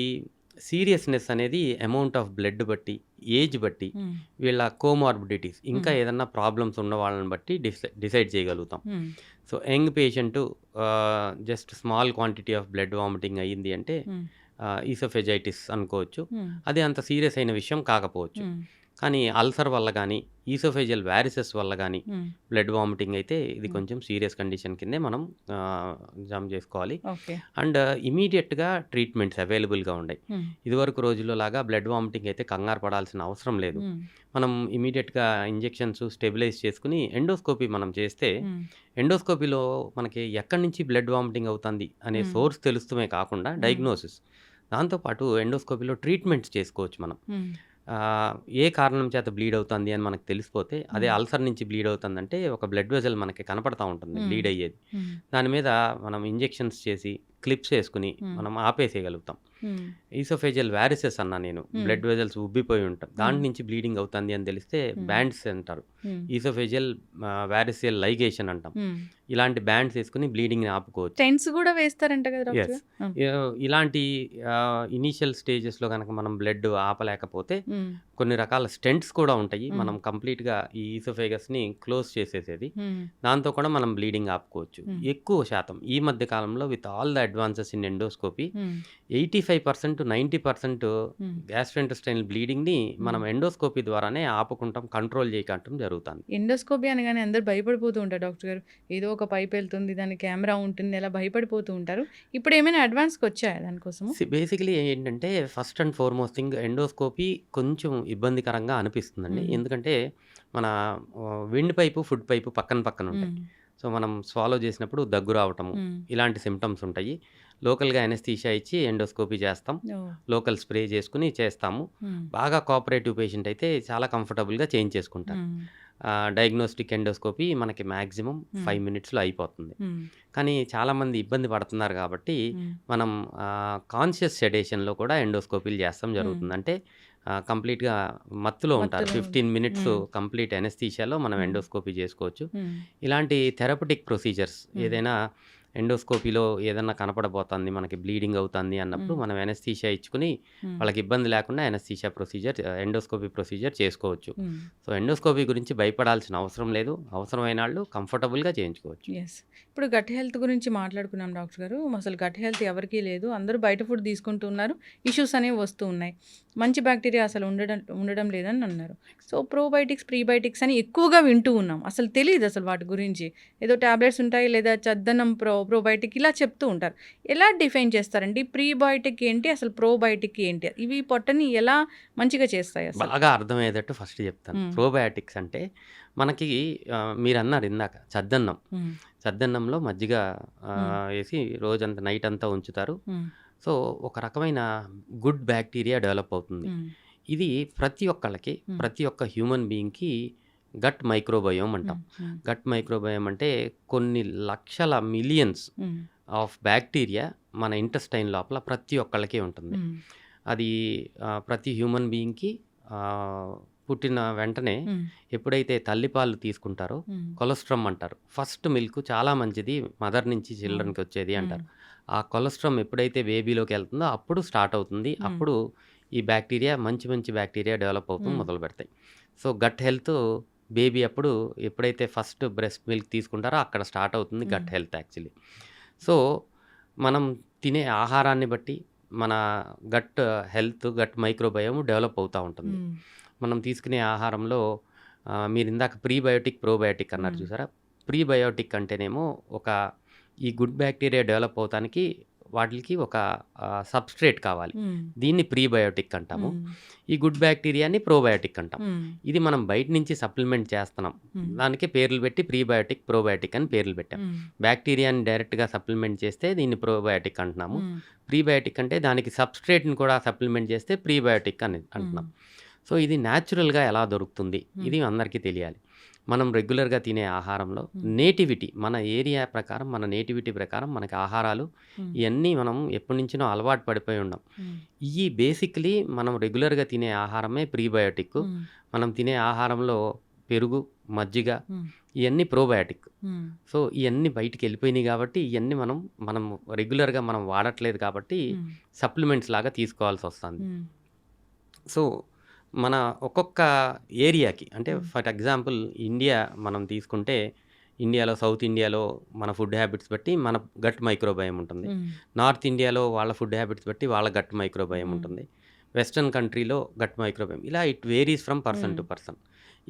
సీరియస్‌నెస్ అనేది అమౌంట్ ఆఫ్ బ్లడ్ బట్టి, ఏజ్ బట్టి, హ్మ్. వీళ్ళ కోమార్బిడిటీస్ ఇంకా హ్మ్. ఏదన్నా ప్రాబ్లమ్స్ ఉన్న వాళ్ళని బట్టి డిసైడ్ చేయగలుగుతాం. హ్మ్. So, young patient just small quantity of blood vomiting అయ్యింది అంటే హ్మ్. ఈసోఫెజైటిస్ అనుకోవచ్చు. హ్మ్. అది అంత సీరియస్ అయిన విషయం కాకపోవచ్చు. హ్మ్. కానీ అల్సర్ వల్ల గానీ, ఈసోఫేజియల్ వారిసెస్ వల్ల గానీ హ్మ్. బ్లడ్ వామిటింగ్ అయితే ఇది హ్మ్. కొంచెం సీరియస్ కండిషన్ కిందే మనం జంప్ చేసుకోవాలి. ఓకే. అండ్ ఇమ్మీడియేట్‌గా ట్రీట్మెంట్స్ అవైలబుల్‌గా ఉన్నాయి. హ్మ్. ఇదివరకు రోజుల్లో లాగా బ్లడ్ వామిటింగ్ అయితే కంగారు పడాల్సిన అవసరం లేదు. హ్మ్. మనం ఇమ్మీడియేట్‌గా ఇంజెక్షన్స్ స్టెబిలైజ్ చేసుకొని ఎండోస్కోపీ మనం చేస్తే, హ్మ్. ఎండోస్కోపీలో మనకి ఎక్కడి నుంచి బ్లడ్ వామిటింగ్ అవుతుంది అనే హ్మ్. సోర్స్ తెలుస్తమే కాకుండా హ్మ్. డయాగ్నోసిస్, దాంతో పాటు ఎండోస్కోపీలో ట్రీట్మెంట్స్ చేసుకోవచ్చు మనం. హ్మ్. ఏ కారణం చేత బ్లీడ్ అవుతుంది అని మనకు తెలిసిపోతే, అదే హ్మ్. అల్సర్ నుంచి బ్లీడ్ అవుతుందంటే ఒక బ్లడ్ వెసల్ మనకి కనపడతా ఉంటుంది హ్మ్. బ్లీడ్ అయ్యేది. హ్మ్. దాని మీద మనం ఇంజెక్షన్స్ చేసి, క్లిప్స్ ఏసుకొని హ్మ్. మనం ఆపేసేయగలుగుతాం. హ్మ్. ఈసోఫేజియల్ వారిసెస్ అన్నా నేను. హ్మ్. బ్లడ్ వెసల్స్ ఉబ్బిపోయి ఉంటాం. దాంట్ హ్మ్. నుంచి బ్లీడింగ్ అవుతుంది అని తెలిస్తే హ్మ్. బ్యాండ్స్ అంటారు. హ్మ్. ఈసోఫేజియల్ వారిసియల్ లైగేషన్ అంటాం. హ్మ్. ఇలాంటి బ్యాండ్స్ ఏసుకొని బ్లీడింగ్‌ని ఆపుకోవచ్చు. స్టెంట్స్ గూడా వేస్తారంట కదా డాక్టర్ యెస్. గారు? హ్మ్. ఇలాంటి ఇనీషియల్ స్టేజెస్‌లో గనక మనం బ్లడ్ ఆపలేకపోతే హ్మ్. కొన్ని రకాల స్టెంట్స్ కూడా ఉంటాయి. హ్మ్. మనం కంప్లీట్‌గా ఈ ఈసోఫేగస్‌ని క్లోజ్ చేసేసేది. హ్మ్. దాంతో కూడా మనం బ్లీడింగ్ ఆపుకోవచ్చు. హ్మ్. ఎక్కువ శాతం ఈ మధ్య కాలంలో with all the advances in endoscopy హ్మ్. 85% 90% హ్మ్. గ్యాస్ట్రోఇంటెస్టైనల్ బ్లీడింగ్‌ని హ్మ్. మనం ఎండోస్కోపీ ద్వారానే ఆపుకుంటాం, కంట్రోల్ చేయటం జరుగుతాంది. ఎండోస్కోపీ అనగానే అందరూ భయపడిపోతూ ఉంటారు డాక్టర్ గారు. ఏదో ఒక పైప్ ఎళ్తుంది, దానికి కెమెరా ఉంటుంది, అలా భయపడిపోతూ ఉంటారు. ఇప్పుడేమైనా అడ్వాన్స్‌కొచ్చాయా దానికోసము? బేసికలీ ఏంటంటే first and foremost thing endoscopy కొంచెం ఇబ్బందికరంగా అనిపిస్తుందండి. హ్మ్. ఎందుకంటే మన విండ్ పైపు, ఫుడ్ పైపు పక్కన పక్కన ఉంటాయి. హ్మ్. సో, మనం స్వాలో చేసినప్పుడు దగ్గు రావటము, హ్మ్. ఇలాంటి సింప్టమ్స్ ఉంటాయి. లోకల్‌గా అనెస్థీషియా ఇచ్చి ఎండోస్కోపీ చేస్తాం. ఓహ్! లోకల్ స్ప్రే చేసుకొని చేస్తాము. హ్మ్. బాగా కోఆపరేటివ్ పేషెంట్ అయితే చాలా కంఫర్టబుల్‌గా చేయించేసుకుంటారు. హ్మ్. డయాగ్నోస్టిక్ ఎండోస్కోపీ మనకి మాక్సిమం హ్మ్. 5 మినిట్స్‌లో అయిపోతుంది. హ్మ్. కానీ చాలామంది ఇబ్బంది పడుతున్నారు కాబట్టి హ్మ్. మనం కాన్షియస్ సెడేషన్‌లో కూడా ఎండోస్కోపీలు చేస్తాం హ్మ్. జరుగుతుంది. అంటే కంప్లీట్‌గా మత్తులో ఉంటారు. మత్తులో 15 మినిట్స్ హ్మ్. కంప్లీట్ అనెస్థీషియాలో మనం హ్మ్. ఎండోస్కోపీ చేసుకోవచ్చు. హ్మ్. ఇలాంటి థెరపటిక్ ప్రొసీజర్స్ హ్మ్. ఏదైనా ఎండోస్కోపీలో ఏదన్నా కనపడబోతుంది, మనకి బ్లీడింగ్ అవుతుంది అన్నప్పుడు హ్మ్. మనం అనెస్థీషియా ఇచ్చుకొని హ్మ్. వాళ్ళకి ఇబ్బంది లేకుండా అనెస్థీషియా ప్రొసీజర్ ఎండోస్కోపీ ప్రొసీజర్ చేసుకోవచ్చు. హ్మ్. సో, ఎండోస్కోపీ గురించి భయపడాల్సిన అవసరం లేదు. అవసరమైనాళ్ళు కంఫర్టబుల్‌గా చేయించుకోవచ్చు. యెస్. ఇప్పుడు గట్ హెల్త్ గురించి మాట్లాడుకున్నాం డాక్టర్ గారు. అసలు గట్ హెల్త్ ఎవరికీ లేదు. అందరూ బయట ఫుడ్ తీసుకుంటున్నారు. ఇష్యూస్ అనేవి వస్తూ ఉన్నాయి. మంచి బాక్టీరియా అసలు ఉండడం లేదని అన్నారు. సో, ప్రోబయోటిక్స్, ప్రీబయోటిక్స్ అని ఎక్కువగా వింటూ ఉన్నాం. అసలు తెలీదు అసలు వాటి గురించి. ఏదో టాబ్లెట్స్ ఉంటాయి లేదా చద్దన్నం ప్రోబయోటిక్ ఇలా చెప్తూ ఉంటారు. ఎలా డిఫైన్ చేస్తారండి? ప్రీబయోటిక్ ఏంటి? అసలు ప్రోబయోటిక్ ఏంటి? ఇవి పొట్టని ఎలా మంచిగా చేస్తాయి అసలు? బాగా అర్థమయ్యేటట్టు ఫస్ట్ చెప్తాను. హ్మ్. ప్రోబయాటిక్స్ అంటే మనకి మీరన్నారు ఇందాక చద్దన్నం. హ్మ్. చద్దన్నంలో మజ్జిగ హ్మ్. ఏసి రోజంతా నైటంతా ఉంచుతారు. హ్మ్. సో, ఒక రకమైన గుడ్ బాక్టీరియా డెవలప్ అవుతుంది. హ్మ్. ఇది ప్రతి ఒక్కళ్ళకి, హ్మ్. ప్రతి ఒక్క హ్యూమన్ బీయింగ్‌కి గట్ మైక్రోబయోమ్ అంటాం. హ్మ్. హ్మ్. గట్ మైక్రోబయోమ్ అంటే కొన్ని లక్షల మిలియన్స్ హ్మ్. ఆఫ్ బాక్టీరియా మన ఇంటెస్టైన్ లోపల ప్రతి ఒక్కళ్ళకి ఉంటుంది. హ్మ్. అది ప్రతి హ్యూమన్ బీయింగ్‌కి పుట్టిన వెంటనే హ్మ్. ఎప్పుడైతే తల్లిపాలు తీసుకుంటారో హ్మ్. కొలెస్ట్రామ్ అంటారు. ఫస్ట్ మిల్క్ చాలా మంచిది మదర్ నుంచి అవును. చిల్డ్రన్‌కి వచ్చేది హ్మ్. అంటారు. ఆ కొలెస్ట్రామ్ ఎప్పుడైతే బేబీలోకి వెళ్తుందో అప్పుడు స్టార్ట్ అవుతుంది. హ్మ్. అప్పుడు ఈ బ్యాక్టీరియా మంచి బ్యాక్టీరియా డెవలప్ అవుతూ మ్మ్. మొదలు పెడతాయి. సో గట్ హెల్త్ బేబీ అప్పుడు ఎప్పుడైతే ఫస్ట్ బ్రెస్ట్ మిల్క్ తీసుకుంటారో అక్కడ స్టార్ట్ అవుతుంది మ్మ్. Gut health actually. సో మనం తినే ఆహారాన్ని బట్టి మన gut health, gut microbiome develop అవుతూ ఉంటుంది. మ్మ్. మనం తీసుకునే ఆహారంలో మీరు ఇందాక ప్రీబయోటిక్, ప్రోబయోటిక్ అన్నారు మ్మ్. చూసారా? ప్రీబయోటిక్ అంటేనేమో ఈ గుడ్ బ్యాక్టీరియా డెవలప్ అవటానికి వాటికి ఒక సబ్స్ట్రేట్ కావాలి. మ్మ్. దీన్ని ప్రీబయోటిక్ అంటాము. మ్మ్. ఈ గుడ్ బ్యాక్టీరియాని ప్రోబయోటిక్ అంటాం. మ్మ్. ఇది మనం బయట నుంచి సప్లిమెంట్ చేస్తున్నాం. మ్మ్. దానికి పేర్లు పెట్టి ప్రీబయోటిక్, ప్రోబయోటిక్ అని పేర్లు పెట్టాం. మ్మ్. బ్యాక్టీరియాని బ్యాక్టీరియాని డైరెక్ట్గా సప్లిమెంట్ చేస్తే దీన్ని ప్రోబయోటిక్ అంటున్నాము. మ్మ్. ప్రీబయోటిక్ అంటే దానికి సబ్స్ట్రేట్ని కూడా సప్లిమెంట్ చేస్తే ప్రీబయోటిక్ అని అంటున్నాం. సో ఇది న్యాచురల్గా ఎలా దొరుకుతుంది, ఇది అందరికీ తెలియాలి. మనం రెగ్యులర్గా తినే ఆహారంలో నేటివిటీ, మన ఏరియా ప్రకారం, మన నేటివిటీ ప్రకారం మనకి ఆహారాలు మ్మ్. ఇవన్నీ మనం ఎప్పటి నుంచినో అలవాటు పడిపోయి ఉన్నాం. మ్మ్. ఈ బేసిక్లీ మనం రెగ్యులర్గా తినే ఆహారమే ప్రీబయోటిక్. మ్మ్. మనం తినే ఆహారంలో పెరుగు, మజ్జిగ మ్మ్. ఇవన్నీ ప్రోబయోటిక్. మ్మ్. సో ఇవన్నీ బయటికి వెళ్ళిపోయినాయి కాబట్టి ఇవన్నీ మనం రెగ్యులర్గా మనం వాడట్లేదు కాబట్టి మ్మ్. సప్లిమెంట్స్ లాగా తీసుకోవాల్సి వస్తుంది. మ్మ్. సో మన ఒక్కొక్క ఏరియాకి, అంటే మ్మ్. ఫర్ ఎగ్జాంపుల్ ఇండియా మనం తీసుకుంటే, ఇండియాలో సౌత్ ఇండియాలో మన ఫుడ్ హ్యాబిట్స్ బట్టి మన గట్ మైక్రోబయోమ్ ఉంటుంది. మ్మ్. నార్త్ ఇండియాలో వాళ్ళ ఫుడ్ హ్యాబిట్స్ బట్టి వాళ్ళ గట్ మైక్రోబయోమ్ మ్మ్. ఉంటుంది. వెస్ట్రన్ కంట్రీలో గట్ మైక్రోబయోమ్ ఇలా it varies from person to hmm. Person.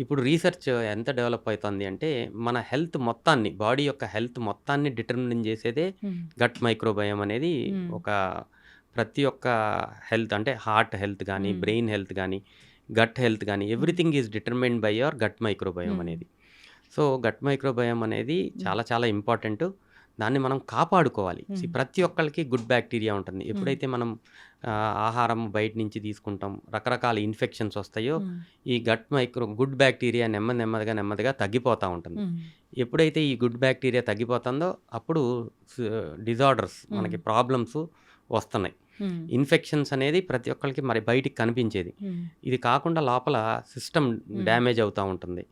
ఇప్పుడు రీసెర్చ్ ఎంత డెవలప్ అవుతుంది అంటే మన హెల్త్ మొత్తాన్ని, బాడీ యొక్క హెల్త్ మొత్తాన్ని డిటర్మిన్ చేసేదే మ్మ్. గట్ మైక్రోబయోమ్ అనేది. మ్మ్. ఒక ప్రతి ఒక్క హెల్త్ అంటే హార్ట్ హెల్త్ కానీ, మ్మ్. బ్రెయిన్ హెల్త్ కానీ, గట్ హెల్త్ కానీ, మ్మ్. Everything is determined by your gut microbiome మ్మ్. అనేది. సో గట్ మైక్రోబయోమ్ అనేది మ్మ్. చాలా ఇంపార్టెంట్. దాన్ని మనం కాపాడుకోవాలి. మ్మ్. ప్రతి ఒక్కరికి గుడ్ బ్యాక్టీరియా ఉంటుంది. మ్మ్. ఎప్పుడైతే మనం ఆహారం బయట నుంచి తీసుకుంటాం, రకరకాల ఇన్ఫెక్షన్స్ వస్తాయో, మ్మ్. ఈ గుడ్ బ్యాక్టీరియా నెమ్మదిగా తగ్గిపోతూ ఉంటుంది. మ్మ్. ఎప్పుడైతే ఈ గుడ్ బ్యాక్టీరియా తగ్గిపోతుందో అప్పుడు డిజార్డర్స్, మ్మ్. మనకి ప్రాబ్లమ్స్ వస్తున్నాయి. మ్మ్. ఇన్ఫెక్షన్స్ అనేది ప్రతి ఒక్కరికి మరి బయటికి కనిపించేది. మ్మ్. ఇది కాకుండా లోపల సిస్టమ్ మ్మ్. డ్యామేజ్ అవుతూ ఉంటుంది.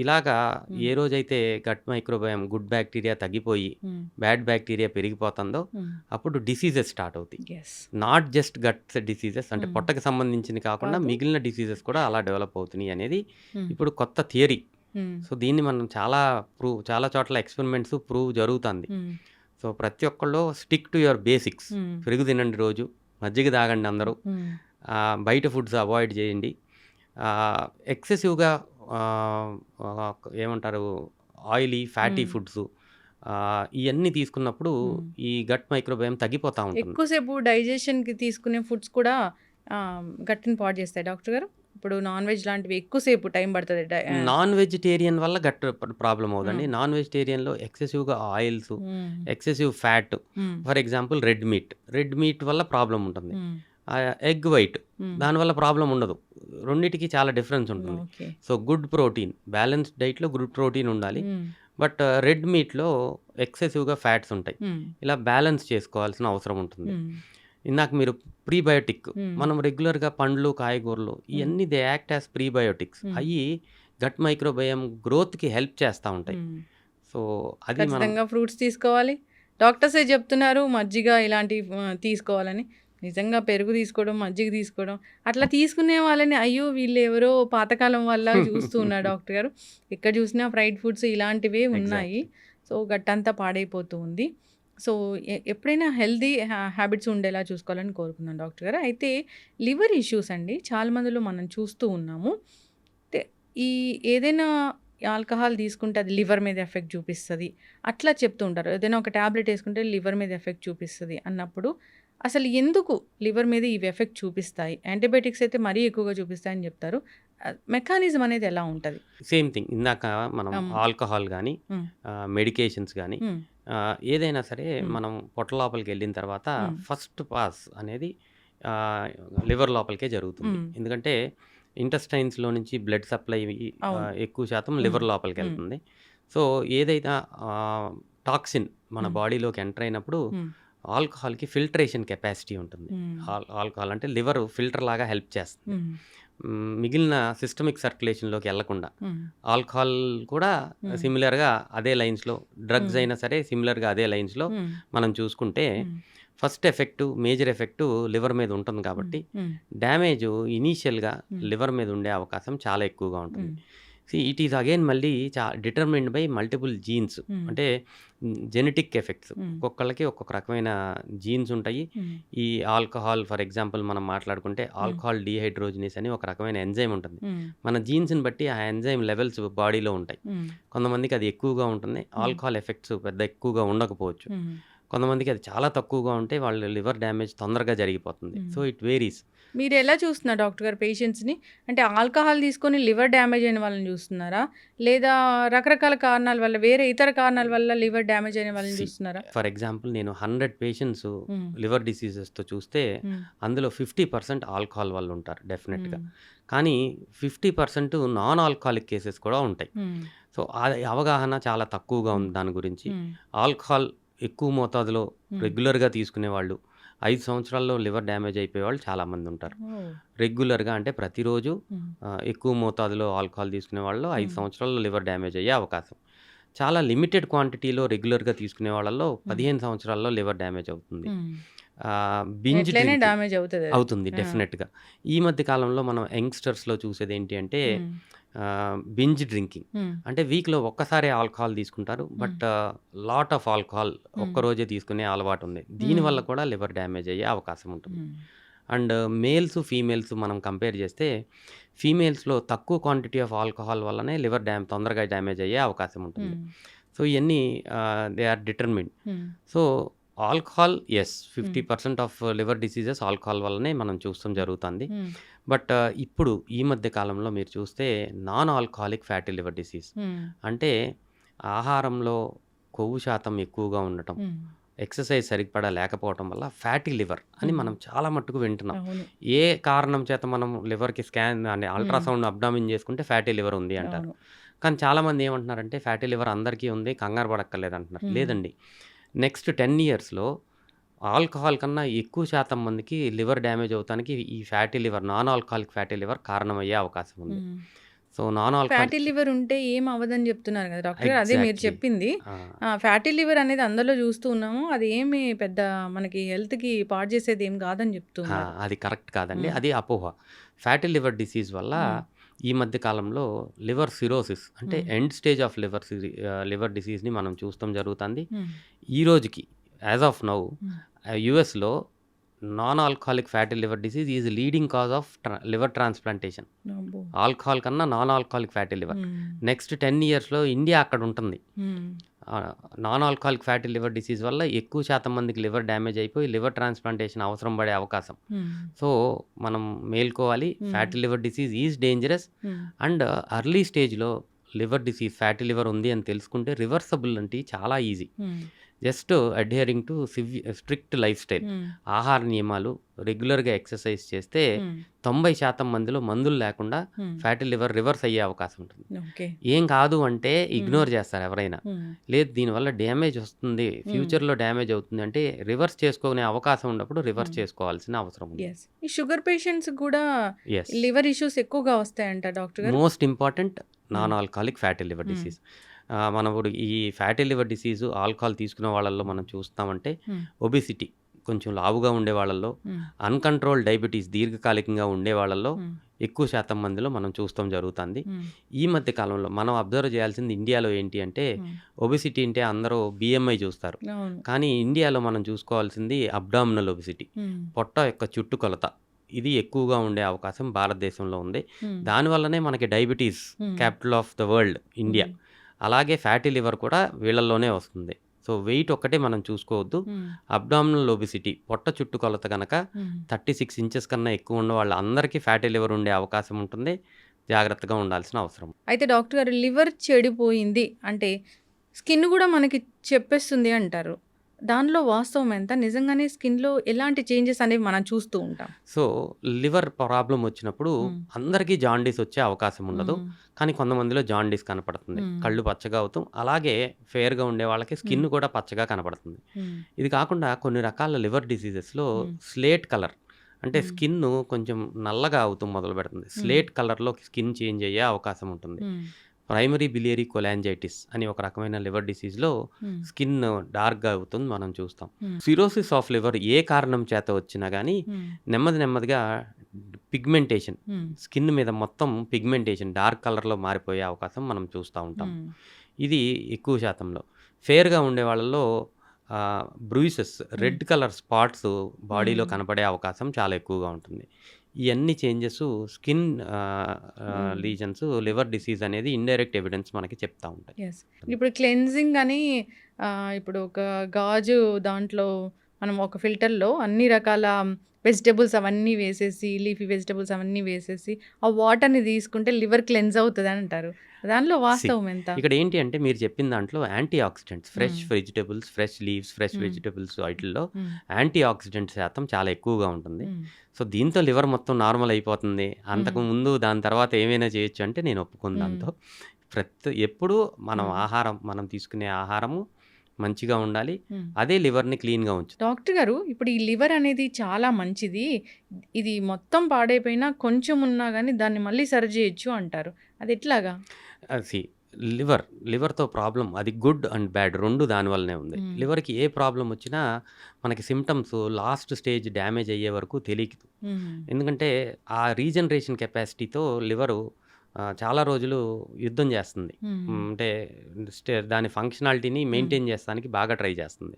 ఇలాగా మ్మ్. ఏ రోజైతే గట్ మైక్రోబయోమ్, గుడ్ బ్యాక్టీరియా తగ్గిపోయి మ్మ్. బ్యాడ్ బ్యాక్టీరియా పెరిగిపోతుందో మ్మ్. అప్పుడు డిసీజెస్ స్టార్ట్ అవుతాయి. Yes. Not just gut diseases, అంటే మ్మ్. పొట్టకి సంబంధించింది కాకుండా కాదు. మిగిలిన డిసీజెస్ కూడా అలా డెవలప్ అవుతున్నాయి అనేది మ్మ్. ఇప్పుడు కొత్త థియరీ. మ్మ్. సో దీన్ని మనం చాలా చోట్ల ఎక్స్పెరిమెంట్స్ ప్రూవ్ జరుగుతుంది. మ్మ్. సో ప్రతి ఒక్కళ్ళు స్టిక్ టు యువర్ బేసిక్స్. మ్మ్. పెరుగు తినండి రోజు, మజ్జిగ తాగండి అందరూ, మ్మ్. బయట ఫుడ్స్ అవాయిడ్ చేయండి. ఎక్సెసివ్గా ఏమంటారు, ఆయిలీ ఫ్యాటీ మ్మ్. ఫుడ్స్ ఇవన్నీ తీసుకున్నప్పుడు మ్మ్. ఈ గట్ మైక్రోబయోమ్ తగ్గిపోతూ ఉంటుంది. ఎక్కువసేపు డైజెషన్కి తీసుకునే ఫుడ్స్ కూడా గట్టిని పాడు చేస్తాయి డాక్టర్ గారు. ఇప్పుడు నాన్ వెజ్ లాంటివి ఎక్కువసేపు టైం పడుతుంది. నాన్ వెజిటేరియన్ వల్ల గట్ ప్రాబ్లం అవుతుంది. మ్మ్. Non వెజిటేరియన్లో ఎక్సెసివ్గా oils, hmm. Excessive fat, hmm. For example red meat వల్ల ప్రాబ్లం ఉంటుంది. మ్మ్. ఎగ్ వైట్ మ్మ్. దానివల్ల ప్రాబ్లం ఉండదు. రెండిటికి చాలా డిఫరెన్స్ ఉంటుంది. Okay. So good protein, balanced డైట్లో గుడ్ ప్రోటీన్ ఉండాలి. మ్మ్. బట్ రెడ్ మీట్లో ఎక్సెసివ్గా ఫ్యాట్స్ ఉంటాయి. మ్మ్. ఇలా బ్యాలెన్స్ చేసుకోవాల్సిన అవసరం ఉంటుంది. మ్మ్. ఇందాక మీరు ప్రీబయోటిక్, మ్మ్. మనం రెగ్యులర్గా పండ్లు, కాయగూరలు ఇవన్నీ దే యాక్ట్ యాజ్ ప్రీబయోటిక్స్. మ్మ్. అవి గట్ మైక్రోబయోమ్ గ్రోత్కి హెల్ప్ చేస్తూ ఉంటాయి. మ్మ్. సో అది మనం ఖచ్చితంగా ఫ్రూట్స్ తీసుకోవాలి. డాక్టర్సే చెప్తున్నారు మజ్జిగ ఇలాంటివి తీసుకోవాలని. నిజంగా పెరుగు తీసుకోవడం, మజ్జిగ తీసుకోవడం, అట్లా తీసుకునే వాళ్ళని అయ్యో వీళ్ళు ఎవరో పాతకాలం వల్ల చూస్తూ ఉన్నారు డాక్టర్ గారు. ఎక్కడ చూసినా ఫ్రైడ్ ఫుడ్స్ ఇలాంటివే ఉన్నాయి. సో గట్టంతా పాడైపోతూ ఉంది. సో ఎప్పుడైనా హెల్దీ హ్యాబిట్స్ ఉండేలా చూసుకోవాలని కోరుకున్నాను డాక్టర్ గారు. అయితే లివర్ ఇష్యూస్ అండి చాలా మందిలో మనం చూస్తూ ఉన్నాము. ఈ ఏదైనా ఆల్కహాల్ తీసుకుంటే అది లివర్ మీద ఎఫెక్ట్ చూపిస్తుంది అట్లా చెప్తూ ఉంటారు. ఏదైనా ఒక ట్యాబ్లెట్ వేసుకుంటే లివర్ మీద ఎఫెక్ట్ చూపిస్తుంది అన్నప్పుడు అసలు ఎందుకు లివర్ మీద ఇవి ఎఫెక్ట్ చూపిస్తాయి? యాంటీబయాటిక్స్ అయితే మరీ ఎక్కువగా చూపిస్తాయని చెప్తారు. మెకానిజం అనేది ఎలా ఉంటుంది? Same thing. ఇందాక మనం ఆల్కహాల్ కానీ, మెడికేషన్స్ కానీ, ఏదైనా సరే మనం పొట్ట లోపలికి వెళ్ళిన తర్వాత ఫస్ట్ పాస్ అనేది లివర్ లోపలికే జరుగుతుంది. ఎందుకంటే ఇంటెస్టైన్స్లో నుంచి బ్లడ్ సప్లై ఎక్కువ శాతం లివర్ లోపలికి వెళ్తుంది. సో ఏదైనా టాక్సిన్ మన బాడీలోకి ఎంటర్ అయినప్పుడు ఆల్కహాల్కి ఫిల్టరేషన్ కెపాసిటీ ఉంటుంది. ఆల్కహాల్ అంటే లివర్ ఫిల్టర్ లాగా హెల్ప్ చేస్తుంది. మిగిలిన సిస్టమిక్ సర్క్యులేషన్లోకి వెళ్లకుండా. ఆల్కహాల్ కూడా సిమిలర్గా అదే లైన్స్లో, డ్రగ్స్ అయినా సరే సిమిలర్గా అదే లైన్స్లో మనం చూసుకుంటే ఫస్ట్ మేజర్ ఎఫెక్ట్ లివర్ మీద ఉంటుంది కాబట్టి డ్యామేజ్ ఇనీషియల్గా లివర్ మీద ఉండే అవకాశం చాలా ఎక్కువగా ఉంటుంది. ఇట్ ఈస్ అగైన్ మళ్ళీ డిటర్మిన్డ్ బై మల్టిపుల్ జీన్స్, అంటే జెనెటిక్ ఎఫెక్ట్స్. ఒక్కొక్కళ్ళకి ఒక్కొక్క రకమైన జీన్స్ ఉంటాయి. ఈ ఆల్కహాల్ ఫర్ ఎగ్జాంపుల్ మనం మాట్లాడుకుంటే ఆల్కహాల్ డీహైడ్రోజినేస్ అని ఒక రకమైన ఎంజైమ్ ఉంటుంది. మన జీన్స్ని బట్టి ఆ ఎంజైమ్ లెవెల్స్ బాడీలో ఉంటాయి. కొంతమందికి అది ఎక్కువగా ఉంటుంది, ఆల్కహాల్ ఎఫెక్ట్స్ పెద్ద ఎక్కువగా ఉండకపోవచ్చు. కొంతమందికి అది చాలా తక్కువగా ఉంటే వాళ్ళ లివర్ డ్యామేజ్ తొందరగా జరిగిపోతుంది. So it varies. మీరు ఎలా చూస్తున్నారు డాక్టర్ గారు పేషెంట్స్ని? అంటే ఆల్కహాల్ తీసుకొని లివర్ డ్యామేజ్ అయిన వాళ్ళని చూస్తున్నారా, లేదా రకరకాల కారణాల వల్ల, వేరే ఇతర కారణాల వల్ల లివర్ డ్యామేజ్ అయిన వాళ్ళని చూస్తున్నారా? ఫర్ ఎగ్జాంపుల్ నేను 100 పేషెంట్స్ లివర్ డిసీజెస్తో చూస్తే అందులో 50% ఆల్కహాల్ వల్ల ఉంటారు డెఫినెట్గా. కానీ 50% నాన్ ఆల్కహాలిక్ కేసెస్ కూడా ఉంటాయి. సో అవగాహన చాలా తక్కువగా ఉంది దాని గురించి. ఆల్కహాల్ ఎక్కువ మోతాదులో రెగ్యులర్గా తీసుకునే వాళ్ళు 5 సంవత్సరాల్లో లివర్ డ్యామేజ్ అయిపోయే వాళ్ళు చాలామంది ఉంటారు. రెగ్యులర్గా అంటే ప్రతిరోజు ఎక్కువ మోతాదులో ఆల్కహాల్ తీసుకునే వాళ్ళు 5 సంవత్సరాల్లో లివర్ డ్యామేజ్ అయ్యే అవకాశం. చాలా లిమిటెడ్ క్వాంటిటీలో రెగ్యులర్గా తీసుకునే వాళ్ళలో 15 సంవత్సరాల్లో లివర్ డ్యామేజ్ అవుతుంది. బింజ్ డ్యామేజ్ అవుతుంది డెఫినెట్గా. ఈ మధ్య కాలంలో మనం యంగ్స్టర్స్లో చూసేది ఏంటి అంటే బింజ్ డ్రింకింగ్, అంటే వీక్లో ఒక్కసారి ఆల్కహాల్ తీసుకుంటారు, బట్ లాట్ ఆఫ్ ఆల్కహాల్ ఒక్కరోజే తీసుకునే అలవాటు ఉంది. దీనివల్ల కూడా లివర్ డ్యామేజ్ అయ్యే అవకాశం ఉంటుంది. అండ్ మేల్స్ ఫీమేల్స్ మనం కంపేర్ చేస్తే ఫీమేల్స్లో తక్కువ క్వాంటిటీ ఆఫ్ ఆల్కహాల్ వల్లనే లివర్ తొందరగా డ్యామేజ్ అయ్యే అవకాశం ఉంటుంది. సో ఇవన్నీ they are determined. So alcohol 50% of liver diseases alcohol వల్లనే మనం చూస్తాం జరుగుతుంది. బట్ ఇప్పుడు ఈ మధ్య కాలంలో మీరు చూస్తే non alcoholic fatty liver disease, అంటే ఆహారంలో కొవ్వు శాతం ఎక్కువగా ఉండటం, ఎక్సర్సైజ్ సరిపడా లేకపోవటం వల్ల ఫ్యాటీ లివర్ అని మనం చాలా మట్టుకు వింటున్నాం. ఏ కారణం చేత మనం లివర్కి స్కాన్ అంటే అల్ట్రాసౌండ్ అబ్డామిన్ చేసుకుంటే ఫ్యాటీ లివర్ ఉంది అంటారు. కానీ చాలామంది ఏమంటున్నారంటే ఫ్యాటీ లివర్ అందరికీ ఉంది, కంగారు పడక్కర్లేదు అంటున్నారు. లేదండి, నెక్స్ట్ 10 ఇయర్స్లో ఆల్కహాల్ కన్నా ఎక్కువ శాతం మందికి లివర్ డ్యామేజ్ అవుతానికి ఈ fatty liver, non alcoholic fatty liver కారణమయ్యే అవకాశం ఉంది. So non alcoholic fatty liver ఉంటే ఏం అవ్వదని చెప్తున్నారు కదా డాక్టర్ గారు, అదే మీరు చెప్పింది. ఫ్యాటీ లివర్ అనేది అందరిలో చూస్తూ ఉన్నాము, అది ఏమి పెద్ద మనకి హెల్త్కి పాడు చేసేది ఏం కాదని చెప్తున్నారు. అది కరెక్ట్ కాదండి, అది అపోహ. ఫ్యాటీ లివర్ డిసీజ్ వల్ల ఈ మధ్య కాలంలో లివర్ సిరోసిస్, అంటే ఎండ్ స్టేజ్ ఆఫ్ లివర్ డిసీజ్ని మనం చూస్తాం జరుగుతుంది. ఈ రోజుకి యాజ్ ఆఫ్ నౌ యుఎస్లో non alcoholic fatty liver disease is leading cause of liver transplantation. Alcohol కన్నా non alcoholic fatty liver. Next 10 ఇయర్స్లో ఇండియా అక్కడ ఉంటుంది. Non alcoholic fatty liver disease వల్ల ఎక్కువ శాతం మందికి లివర్ డ్యామేజ్ అయిపోయి లివర్ ట్రాన్స్ప్లాంటేషన్ అవసరం పడే అవకాశం. సో మనం మేల్కోవాలి, fatty liver disease is dangerous. And early స్టేజ్లో లివర్ డిసీజ్ ఫ్యాటీ లివర్ ఉంది అని తెలుసుకుంటే రివర్సబుల్ అంటే చాలా easy. Just adhering to strict life style, ఆహార నియమాలు, రెగ్యులర్గా ఎక్సర్సైజ్ చేస్తే 90% మందిలో మందులు లేకుండా ఫ్యాటీ లివర్ రివర్స్ అయ్యే అవకాశం ఉంటుంది. ఏం కాదు అంటే ఇగ్నోర్ చేస్తారు ఎవరైనా. లేదు దీనివల్ల డ్యామేజ్ వస్తుంది, ఫ్యూచర్లో డ్యామేజ్ అవుతుంది అంటే రివర్స్ చేసుకునే అవకాశం ఉన్నప్పుడు రివర్స్ చేసుకోవాల్సిన అవసరం ఉంది. ఈ షుగర్ పేషెంట్స్ కూడా లివర్ ఇష్యూస్ ఎక్కువగా వస్తాయంట డాక్టర్ గారు. Most important non alcoholic fatty liver disease. మనం ఇప్పుడు ఈ ఫ్యాటీ లివర్ డిసీజ్ ఆల్కహాల్ తీసుకునే వాళ్ళల్లో మనం చూస్తామంటే ఒబిసిటీ, కొంచెం లావుగా ఉండే వాళ్ళల్లో, అన్కంట్రోల్ డయాబెటీస్ దీర్ఘకాలికంగా ఉండే వాళ్ళల్లో ఎక్కువ శాతం మందిలో మనం చూస్తాం జరుగుతుంది. ఈ మధ్య కాలంలో మనం అబ్జర్వ్ చేయాల్సింది ఇండియాలో ఏంటి అంటే ఒబిసిటీ అంటే అందరూ BMI చూస్తారు, కానీ ఇండియాలో మనం చూసుకోవాల్సింది అబ్డామినల్ ఒబిసిటీ, పొట్ట యొక్క చుట్టుకొలత. ఇది ఎక్కువగా ఉండే అవకాశం భారతదేశంలో ఉంది. దానివల్లనే మనకి diabetes capital of the world India. అలాగే ఫ్యాటీ లివర్ కూడా వీళ్ళల్లోనే వస్తుంది. సో వెయిట్ ఒక్కటే మనం చూసుకోవద్దు. అబ్డామినల్ ఒబిసిటీ, పొట్ట చుట్టుకొలత కనుక 36 ఇంచెస్ కన్నా ఎక్కువ ఉన్న వాళ్ళందరికీ ఫ్యాటీ లివర్ ఉండే అవకాశం ఉంటుంది. జాగ్రత్తగా ఉండాల్సిన అవసరం. అయితే డాక్టర్ గారు, లివర్ చెడిపోయింది అంటే స్కిన్ కూడా మనకి చెప్పేస్తుంది అంటారు. దానిలో వాస్తవం ఎంత? నిజంగానే స్కిన్లో ఎలాంటి చేంజెస్ అనేవి మనం చూస్తూ ఉంటాం. సో లివర్ ప్రాబ్లం వచ్చినప్పుడు అందరికీ జాండీస్ వచ్చే అవకాశం ఉండదు, కానీ కొంతమందిలో జాండీస్ కనపడుతుంది, కళ్ళు పచ్చగా అవుతాం. అలాగే ఫేర్గా ఉండే వాళ్ళకి స్కిన్ కూడా పచ్చగా కనపడుతుంది. ఇది కాకుండా కొన్ని రకాల లివర్ డిసీజెస్లో స్లేట్ కలర్, అంటే స్కిన్ కొంచెం నల్లగా అవుతూ మొదలు పెడుతుంది. స్లేట్ కలర్లో స్కిన్ చేంజ్ అయ్యే అవకాశం ఉంటుంది. ప్రైమరీ బిలియరీ కొలాంజైటిస్ అని ఒక రకమైన లివర్ డిసీజ్లో స్కిన్ డార్క్గా అవుతుంది మనం చూస్తాం. సిరోసిస్ ఆఫ్ లివర్ ఏ కారణం చేత వచ్చినా కానీ నెమ్మదిగా పిగ్మెంటేషన్, స్కిన్ మీద మొత్తం పిగ్మెంటేషన్ డార్క్ కలర్లో మారిపోయే అవకాశం మనం చూస్తూ ఉంటాం. ఇది ఎక్కువ శాతంలో. ఫేర్గా ఉండే వాళ్ళలో బ్రూయిసెస్, రెడ్ కలర్ స్పాట్స్ బాడీలో కనపడే అవకాశం చాలా ఎక్కువగా ఉంటుంది. ఇవన్నీ changes skin lesions liver disease అనేది ఇండైరెక్ట్ ఎవిడెన్స్ మనకి చెప్తా ఉంటాయి. ఎస్. ఇప్పుడు క్లెన్జింగ్ అని ఇప్పుడు ఒక గాజు దాంట్లో మనం ఒక ఫిల్టర్లో అన్ని రకాల వెజిటబుల్స్ అవన్నీ వేసేసి, లీఫీ వెజిటబుల్స్ అవన్నీ వేసేసి ఆ వాటర్ని తీసుకుంటే లివర్ క్లెన్స్ అవుతుంది అని అంటారు. దానిలో వాస్తవం ఎంత? ఇక్కడ ఏంటి అంటే మీరు చెప్పిన దాంట్లో antioxidants, fresh vegetables, fresh leaves, fresh vegetables వాటిల్లో యాంటీ ఆక్సిడెంట్ శాతం చాలా ఎక్కువగా ఉంటుంది. సో దీంతో లివర్ మొత్తం నార్మల్ అయిపోతుంది. అంతకు ముందు దాని తర్వాత ఏమైనా చేయొచ్చు అంటే నేను ఒప్పుకున్న దాంతో. ఎప్పుడు మనం తీసుకునే ఆహారము మంచిగా ఉండాలి. అదే లివర్ని క్లీన్గా ఉంచు. డాక్టర్ గారు, ఇప్పుడు ఈ లివర్ అనేది చాలా మంచిది, ఇది మొత్తం పాడైపోయినా కొంచెం ఉన్నా కానీ దాన్ని మళ్ళీ సరి చేయొచ్చు అంటారు. అది ఎట్లాగా? లివర్తో ప్రాబ్లం అది గుడ్ అండ్ బ్యాడ్ రెండు దానివల్లనే ఉంది. లివర్కి ఏ ప్రాబ్లం వచ్చినా మనకి సిమ్టమ్స్ లాస్ట్ స్టేజ్ డ్యామేజ్ అయ్యే వరకు తెలియదు. ఎందుకంటే ఆ రీజనరేషన్ కెపాసిటీతో లివరు చాలా రోజులు యుద్ధం చేస్తుంది. అంటే దాని ఫంక్షనాలిటీని మెయింటైన్ చేస్తానికి బాగా ట్రై చేస్తుంది.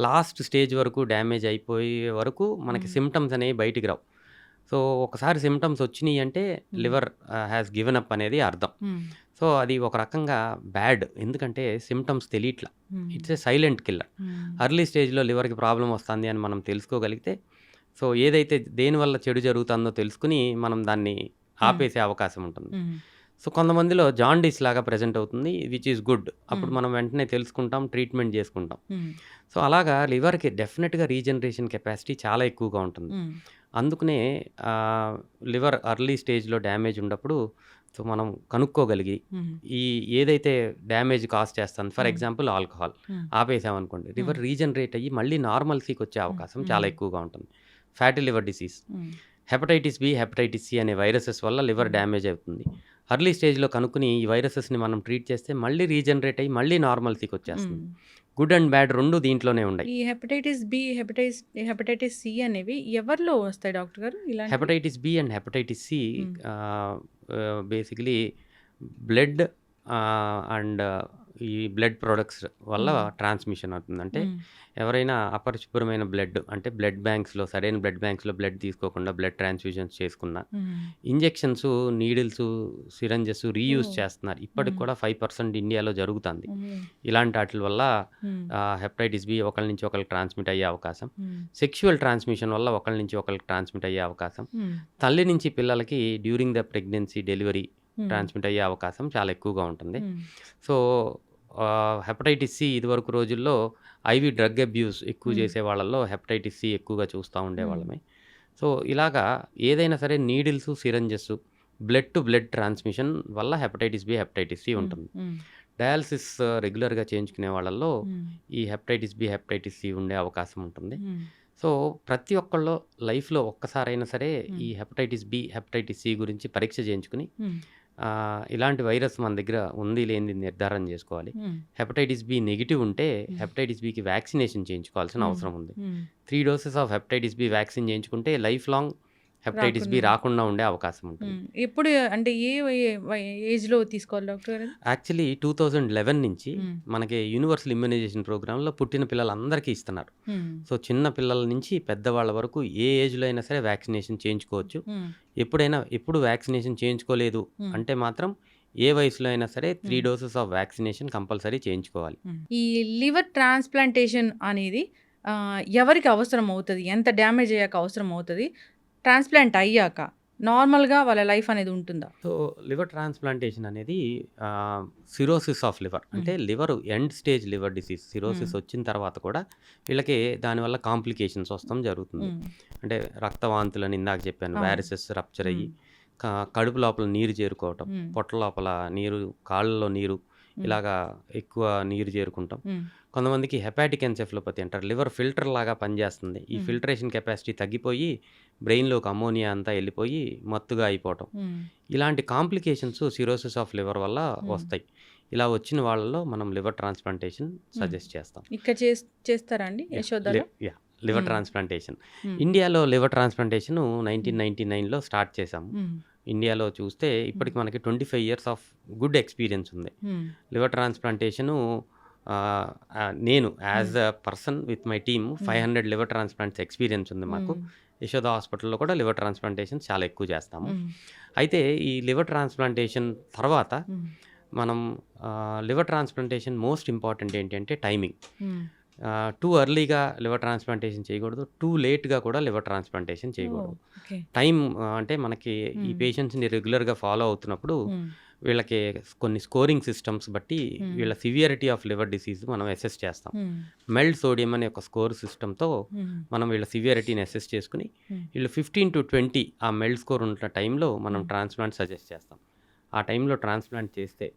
లాస్ట్ స్టేజ్ వరకు డ్యామేజ్ అయిపోయే వరకు మనకి సిమ్టమ్స్ అనేవి బయటికి రావు. సో ఒకసారి సిమ్టమ్స్ వచ్చినాయి అంటే లివర్ హ్యాస్ గివెన్ అప్ అనేది అర్థం. సో అది ఒక రకంగా బ్యాడ్, ఎందుకంటే సిమ్టమ్స్ తెలియట్లా. It's a silent killer. Early స్టేజ్లో లివర్కి ప్రాబ్లం వస్తుంది అని మనం తెలుసుకోగలిగితే, సో ఏదైతే దేనివల్ల చెడు జరుగుతుందో తెలుసుకుని మనం దాన్ని ఆపేసే అవకాశం ఉంటుంది. సో కొంతమందిలో జాండీస్ లాగా ప్రజెంట్ అవుతుంది, విచ్ ఈస్ గుడ్. అప్పుడు మనం వెంటనే తెలుసుకుంటాం, ట్రీట్మెంట్ చేసుకుంటాం. సో అలాగా లివర్కి డెఫినెట్గా రీజనరేషన్ కెపాసిటీ చాలా ఎక్కువగా ఉంటుంది. అందుకనే లివర్ అర్లీ స్టేజ్లో డ్యామేజ్ ఉన్నప్పుడు సో మనం కనుక్కోగలిగి ఈ ఏదైతే డ్యామేజ్ కాజ్ చేస్తుంది, ఫర్ ఎగ్జాంపుల్ ఆల్కహాల్ ఆపేసామనుకోండి, లివర్ రీజనరేట్ అయ్యి మళ్ళీ నార్మల్సీకి వచ్చే అవకాశం చాలా ఎక్కువగా ఉంటుంది. Fatty liver disease, hepatitis B, hepatitis C అనే వైరసెస్ వల్ల లివర్ డ్యామేజ్ అవుతుంది. అర్లీ స్టేజ్లో కనుక్కుని ఈ వైరసెస్ని మనం ట్రీట్ చేస్తే మళ్ళీ రీజనరేట్ అయ్యి మళ్ళీ నార్మల్సీకి వచ్చేస్తుంది. గుడ్ అండ్ బ్యాడ్ రెండు దీంట్లోనే ఉన్నాయి. ఈ హెపటైటిస్ బి, హెపటైటిస్ సి అనేవి ఎవరిలో వస్తాయి డాక్టర్ గారు? Hepatitis B and hepatitis C basically blood and ఈ బ్లడ్ ప్రొడక్ట్స్ వల్ల ట్రాన్స్మిషన్ అవుతుంది. అంటే ఎవరైనా అపరిశుభ్రమైన బ్లడ్, అంటే బ్లడ్ బ్యాంక్స్లో సరైన బ్లడ్ బ్యాంక్స్లో బ్లడ్ తీసుకోకుండా బ్లడ్ ట్రాన్స్ఫ్యూజన్స్ చేసుకున్న, ఇంజెక్షన్స్, నీడిల్స్, సిరంజెస్ రీయూజ్ చేస్తున్నారు. ఇప్పటికి కూడా 5% ఇండియాలో జరుగుతుంది. ఇలాంటి వాటి వల్ల హెపటైటిస్ బి ఒకరి నుంచి ఒకరికి ట్రాన్స్మిట్ అయ్యే అవకాశం, సెక్షువల్ ట్రాన్స్మిషన్ వల్ల ఒకరి నుంచి ఒకరికి ట్రాన్స్మిట్ అయ్యే అవకాశం, తల్లి నుంచి పిల్లలకి during the pregnancy, delivery transmit అయ్యే అవకాశం చాలా ఎక్కువగా ఉంటుంది. సో హెపటైటిస్ సి ఇదివరకు రోజుల్లో ఐవి డ్రగ్ అబ్యూస్ ఎక్కువ చేసే వాళ్ళల్లో హెపటైటిస్ సి ఎక్కువగా చూస్తూ ఉండేవాళ్ళమే. సో ఇలాగా ఏదైనా సరే needles, syringes, blood to blood transmission వల్ల హెపటైటిస్ బి, హెపటైటిస్ సి ఉంటుంది. డయాలసిస్ రెగ్యులర్గా చేయించుకునే వాళ్ళల్లో ఈ హెపటైటిస్ బి, హెపటైటిస్ సి ఉండే అవకాశం ఉంటుంది. సో ప్రతి ఒక్కళ్ళు లైఫ్లో ఒక్కసారైనా సరే ఈ హెపటైటిస్ బి, హెపటైటిస్ సి గురించి పరీక్ష చేయించుకుని ఇలాంటి వైరస్ మన దగ్గర ఉంది లేనిది నిర్ధారణ చేసుకోవాలి. హెపటైటిస్ బి నెగిటివ్ ఉంటే హెపటైటిస్ బికి వ్యాక్సినేషన్ చేయించుకోవాల్సిన అవసరం ఉంది. 3 doses of hepatitis B vaccine చేయించుకుంటే లైఫ్ లాంగ్ హెపటైటిస్ బి రాకుండా ఉండే అవకాశం ఉంటుంది. ఎప్పుడు అంటే ఏ ఏజ్లో తీసుకోవాలి డాక్టర్ గారు? యాక్చువల్లీ 2011 నుంచి మనకి యూనివర్సల్ ఇమ్యునైజేషన్ ప్రోగ్రాంలో పుట్టిన పిల్లలందరికీ ఇస్తున్నారు. సో చిన్న పిల్లల నుంచి పెద్దవాళ్ళ వరకు ఏ ఏజ్లో అయినా సరే వ్యాక్సినేషన్ చేయించుకోవచ్చు. ఎప్పుడు వ్యాక్సినేషన్ చేయించుకోలేదు అంటే మాత్రం ఏ వయసులో అయినా సరే 3 doses ఆఫ్ వ్యాక్సినేషన్ కంపల్సరీ చేయించుకోవాలి. ఈ లివర్ ట్రాన్స్ప్లాంటేషన్ అనేది ఎవరికి అవసరం అవుతుంది, ఎంత డ్యామేజ్ అయ్యాక అవసరం అవుతుంది, ట్రాన్స్ప్లాంట్ అయ్యాక నార్మల్గా వాళ్ళ లైఫ్ అనేది ఉంటుందా? సో లివర్ ట్రాన్స్ప్లాంటేషన్ అనేది సిరోసిస్ ఆఫ్ లివర్, అంటే liver end stage liver disease, cirrhosis వచ్చిన తర్వాత కూడా వీళ్ళకి దానివల్ల కాంప్లికేషన్స్ వస్తాం జరుగుతుంది. అంటే రక్తవాంతులని ఇందాక చెప్పాను, వ్యారిసెస్ రప్చర్ అయ్యి కడుపు లోపల నీరు చేరుకోవటం, పొట్ట లోపల నీరు, కాళ్ళలో నీరు, ఇలాగా ఎక్కువ నీరు చేరుకుంటాం. కొంతమందికి హెపాటిక్ ఎన్సెఫలోపతి అంటారు. లివర్ ఫిల్టర్ లాగా పనిచేస్తుంది. ఈ ఫిల్టరేషన్ కెపాసిటీ తగ్గిపోయి బ్రెయిన్‌లోకి అమ్మోనియా అంతా ఎళ్ళిపోయి మత్తుగా అయిపోవటం. ఇలాంటి కాంప్లికేషన్స్ సిరోసిస్ ఆఫ్ లివర్ వల్ల వస్తాయి. ఇలా వచ్చిన వాళ్ళలో మనం లివర్ ట్రాన్స్‌ప్లాంటేషన్ సజెస్ట్ చేస్తాం. ఇక్కడ చేస్తారా అండి యశోదలో? Liver transplantation. ఇండియాలో లివర్ ట్రాన్స్‌ప్లాంటేషన్ 1999లో స్టార్ట్ చేశాము. ఇండియాలో చూస్తే ఇప్పటికి మనకి 25 ఇయర్స్ ఆఫ్ గుడ్ ఎక్స్‌పీరియన్స్ ఉంది. లివర్ ట్రాన్స్‌ప్లాంటేషను నేను as a person with my team 500 liver transplants experience ఉంది మాకు. యశోద హాస్పిటల్‌లో కూడా లివర్ ట్రాన్స్‌ప్లాంటేషన్ చాలా ఎక్కువ చేస్తాము. అయితే ఈ లివర్ ట్రాన్స్‌ప్లాంటేషన్ తర్వాత మనం లివర్ ట్రాన్స్‌ప్లాంటేషన్ మోస్ట్ ఇంపార్టెంట్ ఏంటంటే టైమింగ్. టూ ఎర్లీగా లివర్ ట్రాన్స్‌ప్లాంటేషన్ చేయకూడదు. టూ లేట్‌గా కూడా లివర్ ట్రాన్స్‌ప్లాంటేషన్ చేయకూడదు. టైం అంటే మనకి ఈ పేషెంట్స్‌ని రెగ్యులర్‌గా ఫాలో అవుతున్నప్పుడు వీళ్ళకి కొన్ని స్కోరింగ్ సిస్టమ్స్ బట్టి వీళ్ళ సివియరిటీ ఆఫ్ లివర్ డిసీజ్ మనం అసెస్ చేస్తాం. మెల్డ్ సోడియం అనే ఒక స్కోర్ సిస్టమ్‌తో మనం వీళ్ళ సివియరిటీని అసెస్ చేసుకుని వీళ్ళు 15 to 20 ఆ మెల్డ్ స్కోర్ ఉన్న టైంలో మనం ట్రాన్స్‌ప్లాంట్ సజెస్ట్ చేస్తాం. ఆ టైంలో ట్రాన్స్‌ప్లాంట్ చేస్తే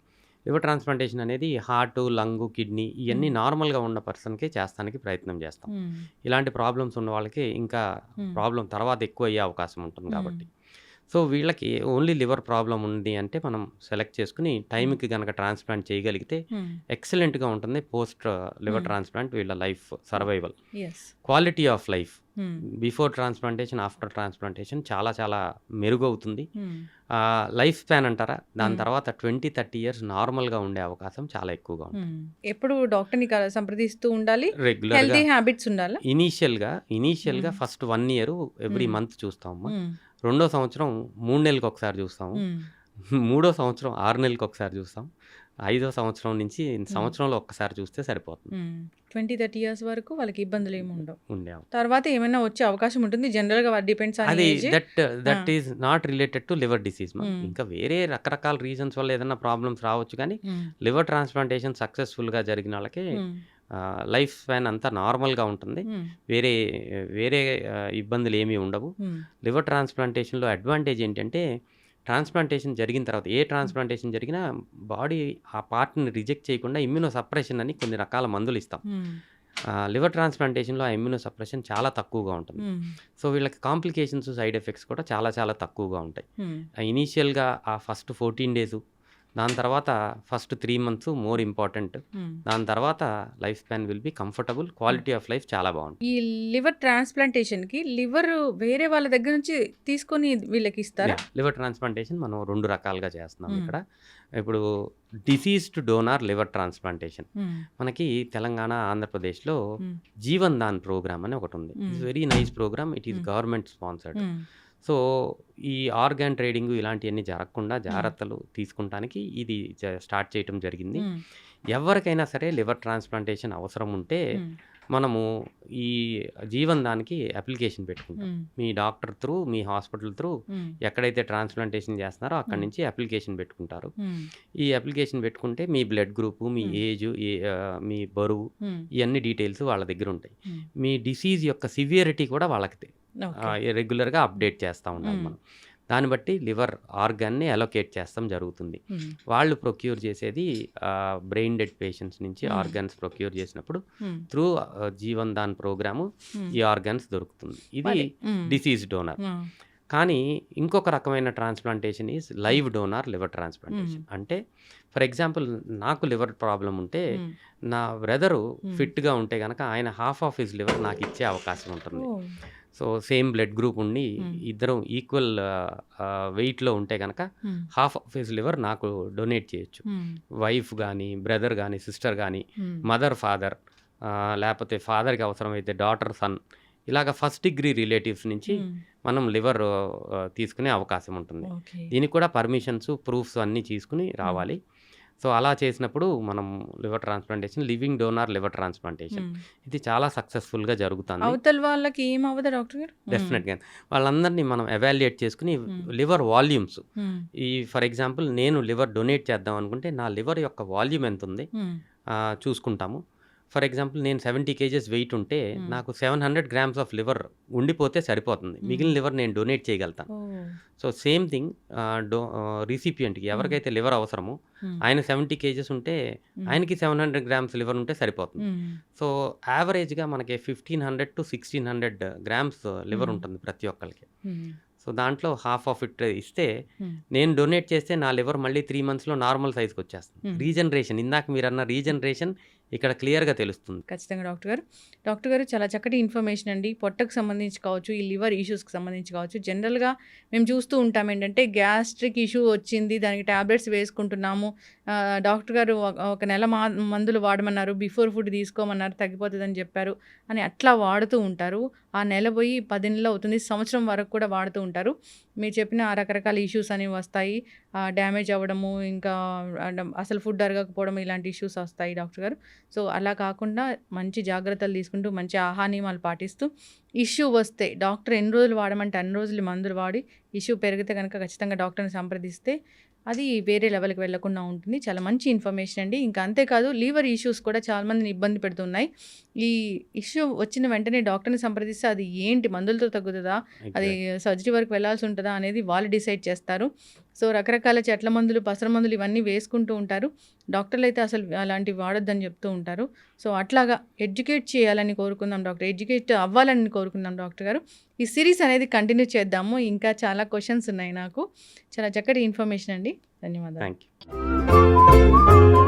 లివర్ ట్రాన్స్‌ప్లాంటేషన్ అనేది హార్ట్, లంగ్, కిడ్నీ ఇవన్నీ నార్మల్‌గా ఉన్న పర్సన్‌కే చేస్తానికి ప్రయత్నం చేస్తాం. ఇలాంటి ప్రాబ్లమ్స్ ఉన్న వాళ్ళకి ఇంకా ప్రాబ్లం తర్వాత ఎక్కువ అయ్యే అవకాశం ఉంటుంది కాబట్టి. సో వీళ్ళకి ఓన్లీ లివర్ ప్రాబ్లం ఉంది అంటే మనం సెలెక్ట్ చేసుకుని టైంకి కనుక ట్రాన్స్‌ప్లాంట్ చేయగలిగితే ఎక్సలెంట్‌గా ఉంటుంది పోస్ట్ లివర్ ట్రాన్స్‌ప్లాంట్ వీళ్ళ life survival. Quality of life before transplantation, after transplantation చాలా చాలా మెరుగవుతుంది. లైఫ్ స్పాన్ అంటారా, దాని తర్వాత 20-30 ఇయర్స్ నార్మల్‌గా ఉండే అవకాశం చాలా ఎక్కువగా ఉంటుంది. ఎప్పుడు డాక్టర్‌ని సంప్రదిస్తూ ఉండాలి. రెగ్యులర్‌గా హెల్తీ హ్యాబిట్స్ ఉండాలా? ఇనీషియల్‌గా ఫస్ట్ 1 ఇయర్ ఎవ్రీ మంత్ చూస్తామమ్మా. రెండో సంవత్సరం 3 నెలలకు ఒకసారి చూస్తాము. మూడో సంవత్సరం 6 నెలలకు ఒకసారి చూస్తాం. ఐదో సంవత్సరం నుంచి సంవత్సరంలో ఒక్కసారి చూస్తే సరిపోతుంది. 20-30 ఇయర్స్ వరకు వాళ్ళకి ఇబ్బందులు ఏమి ఉండవు. ఉండేవి. తర్వాత ఏమైనా వచ్చే అవకాశం ఉంటుంది. జనరల్‌గా డిపెండ్స్ ఆన్ అది age. That is not related to liver disease. ఇంకా వేరే రకరకాల రీజన్స్ వల్ల ఏదైనా ప్రాబ్లమ్స్ రావచ్చు కానీ లివర్ ట్రాన్స్‌ప్లాంటేషన్ సక్సెస్ఫుల్‌గా జరిగిన వాళ్ళకి లైఫ్ స్పాన్ అంతా నార్మల్‌గా ఉంటుంది. వేరే వేరే ఇబ్బందులు ఏమీ ఉండవు. లివర్ ట్రాన్స్‌ప్లాంటేషన్‌లో అడ్వాంటేజ్ ఏంటంటే ట్రాన్స్‌ప్లాంటేషన్ జరిగిన తర్వాత ఏ ట్రాన్స్‌ప్లాంటేషన్ జరిగినా బాడీ ఆ పార్ట్‌ని రిజెక్ట్ చేయకుండా ఇమ్యూనో సప్రెషన్ అని కొన్ని రకాల మందులు ఇస్తాం. లివర్ ట్రాన్స్‌ప్లాంటేషన్‌లో ఆ ఇమ్యూనో సప్రెషన్ చాలా తక్కువగా ఉంటుంది. సో వీళ్ళకి కాంప్లికేషన్స్, సైడ్ ఎఫెక్ట్స్ కూడా చాలా చాలా తక్కువగా ఉంటాయి. ఇనీషియల్‌గా ఆ ఫస్ట్ 14 డేస్, దాని తర్వాత ఫస్ట్ 3 మంత్స్ మోర్ ఇంపార్టెంట్. దాని తర్వాత life span will be comfortable. Quality of life చాలా బాగుంటుంది. ఈ లివర్ ట్రాన్స్‌ప్లాంటేషన్‌కి లివర్ వేరే వాళ్ళ దగ్గర నుంచి తీసుకొని వీళ్ళకి ఇస్తారా? లివర్ ట్రాన్స్‌ప్లాంటేషన్ మనం 2 రకాలుగా చేస్తున్నాం ఇక్కడ. ఇప్పుడు డిసీజ్డ్ డోనార్ లివర్ ట్రాన్స్‌ప్లాంటేషన్ మనకి తెలంగాణ, ఆంధ్రప్రదేశ్లో జీవన్ దాన్ ప్రోగ్రామ్ అని ఒకటి ఉంది. It's very nice programme. It is government sponsored. So ఈ ఆర్గాన్ ట్రేడింగ్ ఇలాంటివన్నీ జరగకుండా జాగ్రత్తలు తీసుకుంటానికి ఇది స్టార్ట్ చేయటం జరిగింది. ఎవరికైనా సరే లివర్ ట్రాన్స్‌ప్లాంటేషన్ అవసరం ఉంటే మనము ఈ జీవన్ దానికి అప్లికేషన్ పెట్టుకుంటాం. మీ డాక్టర్ త్రూ, మీ హాస్పిటల్ త్రూ ఎక్కడైతే ట్రాన్స్‌ప్లాంటేషన్ చేస్తున్నారో అక్కడి నుంచి అప్లికేషన్ పెట్టుకుంటారు. ఈ అప్లికేషన్ పెట్టుకుంటే మీ బ్లడ్ గ్రూపు, మీ ఏజ్, మీ బరువు ఇవన్నీ డీటెయిల్స్ వాళ్ళ దగ్గర ఉంటాయి. మీ డిసీజ్ యొక్క సివియరిటీ కూడా వాళ్ళకి రెగ్యులర్‌గా అప్డేట్ చేస్తూ ఉండాలి మనం. దాన్ని బట్టి లివర్ ఆర్గాన్ని అలొకేట్ చేస్తాం జరుగుతుంది. వాళ్ళు ప్రొక్యూర్ చేసేది బ్రెయిన్ డెడ్ పేషెంట్స్ నుంచి ఆర్గాన్స్ ప్రొక్యూర్ చేసినప్పుడు త్రూ జీవన్ దాన్ ప్రోగ్రాము ఈ ఆర్గాన్స్ దొరుకుతుంది. ఇది డిసీజ్ డోనర్. కానీ ఇంకొక రకమైన transplantation is live donor liver transplantation. అంటే ఫర్ ఎగ్జాంపుల్ నాకు లివర్ ప్రాబ్లం ఉంటే నా బ్రదరు ఫిట్‌గా ఉంటే కనుక ఆయన హాఫ్ ఆఫ్ హిస్ లివర్ నాకు ఇచ్చే అవకాశం ఉంటుంది. సో సేమ్ బ్లడ్ గ్రూప్ ఉండి ఇద్దరం ఈక్వల్ వెయిట్లో ఉంటే కనుక హాఫ్ ఆఫ్ హిస్ లివర్ నాకు డొనేట్ చేయొచ్చు. వైఫ్ కానీ, బ్రదర్ కానీ, సిస్టర్ కానీ, మదర్, ఫాదర్, లేకపోతే ఫాదర్కి అవసరమైతే డాటర్, సన్, ఇలాగ ఫస్ట్ డిగ్రీ రిలేటివ్స్ నుంచి మనం లివర్ తీసుకునే అవకాశం ఉంటుంది. దీనికి కూడా పర్మిషన్స్, ప్రూఫ్స్ అన్నీ తీసుకుని రావాలి. సో అలా చేసినప్పుడు మనం liver transplantation, living donor liver transplantation ఇది చాలా సక్సెస్‌ఫుల్‌గా జరుగుతుంది. అవతల వాళ్ళకి ఏమవ్వదా డాక్టర్ గారు? డెఫినెట్‌గా వాళ్ళందరినీ మనం ఎవాల్యుయేట్ చేసుకుని లివర్ వాల్యూమ్స్, ఈ ఫర్ ఎగ్జాంపుల్ నేను లివర్ డొనేట్ చేద్దాం అనుకుంటే నా లివర్ యొక్క వాల్యూమ్ ఎంత ఉంది చూసుకుంటాము. ఫర్ ఎగ్జాంపుల్ నేను 70 కేజెస్ వెయిట్ ఉంటే నాకు 700 గ్రామ్స్ ఆఫ్ లివర్ ఉండిపోతే సరిపోతుంది. మిగిలిన లివర్ నేను డొనేట్ చేయగలుగుతాను. సో సేమ్ థింగ్ రిసిపియంట్కి ఎవరికైతే లివర్ అవసరమో ఆయన 70 కేజెస్ ఉంటే ఆయనకి 700 గ్రామ్స్ లివర్ ఉంటే సరిపోతుంది. సో యావరేజ్గా మనకి 1500 to 1600 గ్రామ్స్ లివర్ ఉంటుంది ప్రతి ఒక్కరికి. సో దాంట్లో హాఫ్ ఆఫ్ ఇట్ ఇస్తే నేను డొనేట్ చేస్తే నా లివర్ మళ్ళీ 3 monthsలో నార్మల్ సైజ్కి వచ్చేస్తుంది. రీజనరేషన్, ఇందాక మీరు అన్న రీజనరేషన్ ఇక్కడ క్లియర్గా తెలుస్తుంది. ఖచ్చితంగా డాక్టర్ గారు చాలా చక్కటి ఇన్ఫర్మేషన్ అండి. పొట్టకు సంబంధించి కావచ్చు, ఈ లివర్ ఇష్యూస్కి సంబంధించి కావచ్చు, జనరల్గా మేము చూస్తూ ఉంటాం ఏంటంటే గ్యాస్ట్రిక్ ఇష్యూ వచ్చింది, దానికి ట్యాబ్లెట్స్ వేసుకుంటున్నాము, డాక్టర్ గారు ఒక నెల మందులు వాడమన్నారు, బిఫోర్ ఫుడ్ తీసుకోమన్నారు, తగ్గిపోతుందని చెప్పారు అని అట్లా వాడుతూ ఉంటారు. ఆ నెల పోయి 10 నెలలు అవుతుంది, సంవత్సరం వరకు కూడా వాడుతూ ఉంటారు. మీరు చెప్పిన రకరకాల ఇష్యూస్ అనేవి వస్తాయి, డ్యామేజ్ అవ్వడము, ఇంకా అసలు ఫుడ్ అరగకపోవడం, ఇలాంటి ఇష్యూస్ వస్తాయి డాక్టర్ గారు. సో అలా కాకుండా మంచి జాగ్రత్తలు తీసుకుంటూ మంచి ఆహార నియమాలు పాటిస్తూ ఇష్యూ వస్తే డాక్టర్ ఎన్ని రోజులు వాడమంటే అన్ని రోజులు మందులు వాడి ఇష్యూ పెరిగితే కనుక ఖచ్చితంగా డాక్టర్ని సంప్రదిస్తే అది వేరే లెవెల్కి వెళ్లకుండా ఉంటుంది. చాలా మంచి ఇన్ఫర్మేషన్ అండి. ఇంకా అంతేకాదు లివర్ ఇష్యూస్ కూడా చాలామందిని ఇబ్బంది పెడుతున్నాయి. ఈ ఇష్యూ వచ్చిన వెంటనే డాక్టర్ని సంప్రదిస్తే అది ఏంటి, మందులతో తగ్గుతుందా, అది సర్జరీ వరకు వెళ్ళాల్సి ఉంటుందా అనేది వాళ్ళు డిసైడ్ చేస్తారు. సో రకరకాల చెట్ల మందులు, పసర మందులు ఇవన్నీ వేసుకుంటూ ఉంటారు. డాక్టర్లు అయితే అసలు అలాంటివి వాడొద్దని చెప్తూ ఉంటారు. సో అట్లాగా ఎడ్యుకేట్ చేయాలని కోరుకుందాం డాక్టర్, ఎడ్యుకేట్ అవ్వాలని కోరుకుందాం డాక్టర్ గారు. ఈ సిరీస్ అనేది కంటిన్యూ చేద్దాము. ఇంకా చాలా క్వశ్చన్స్ ఉన్నాయి నాకు. చాలా చక్కటి ఇన్ఫర్మేషన్ అండి. ధన్యవాదాలు. Thank you.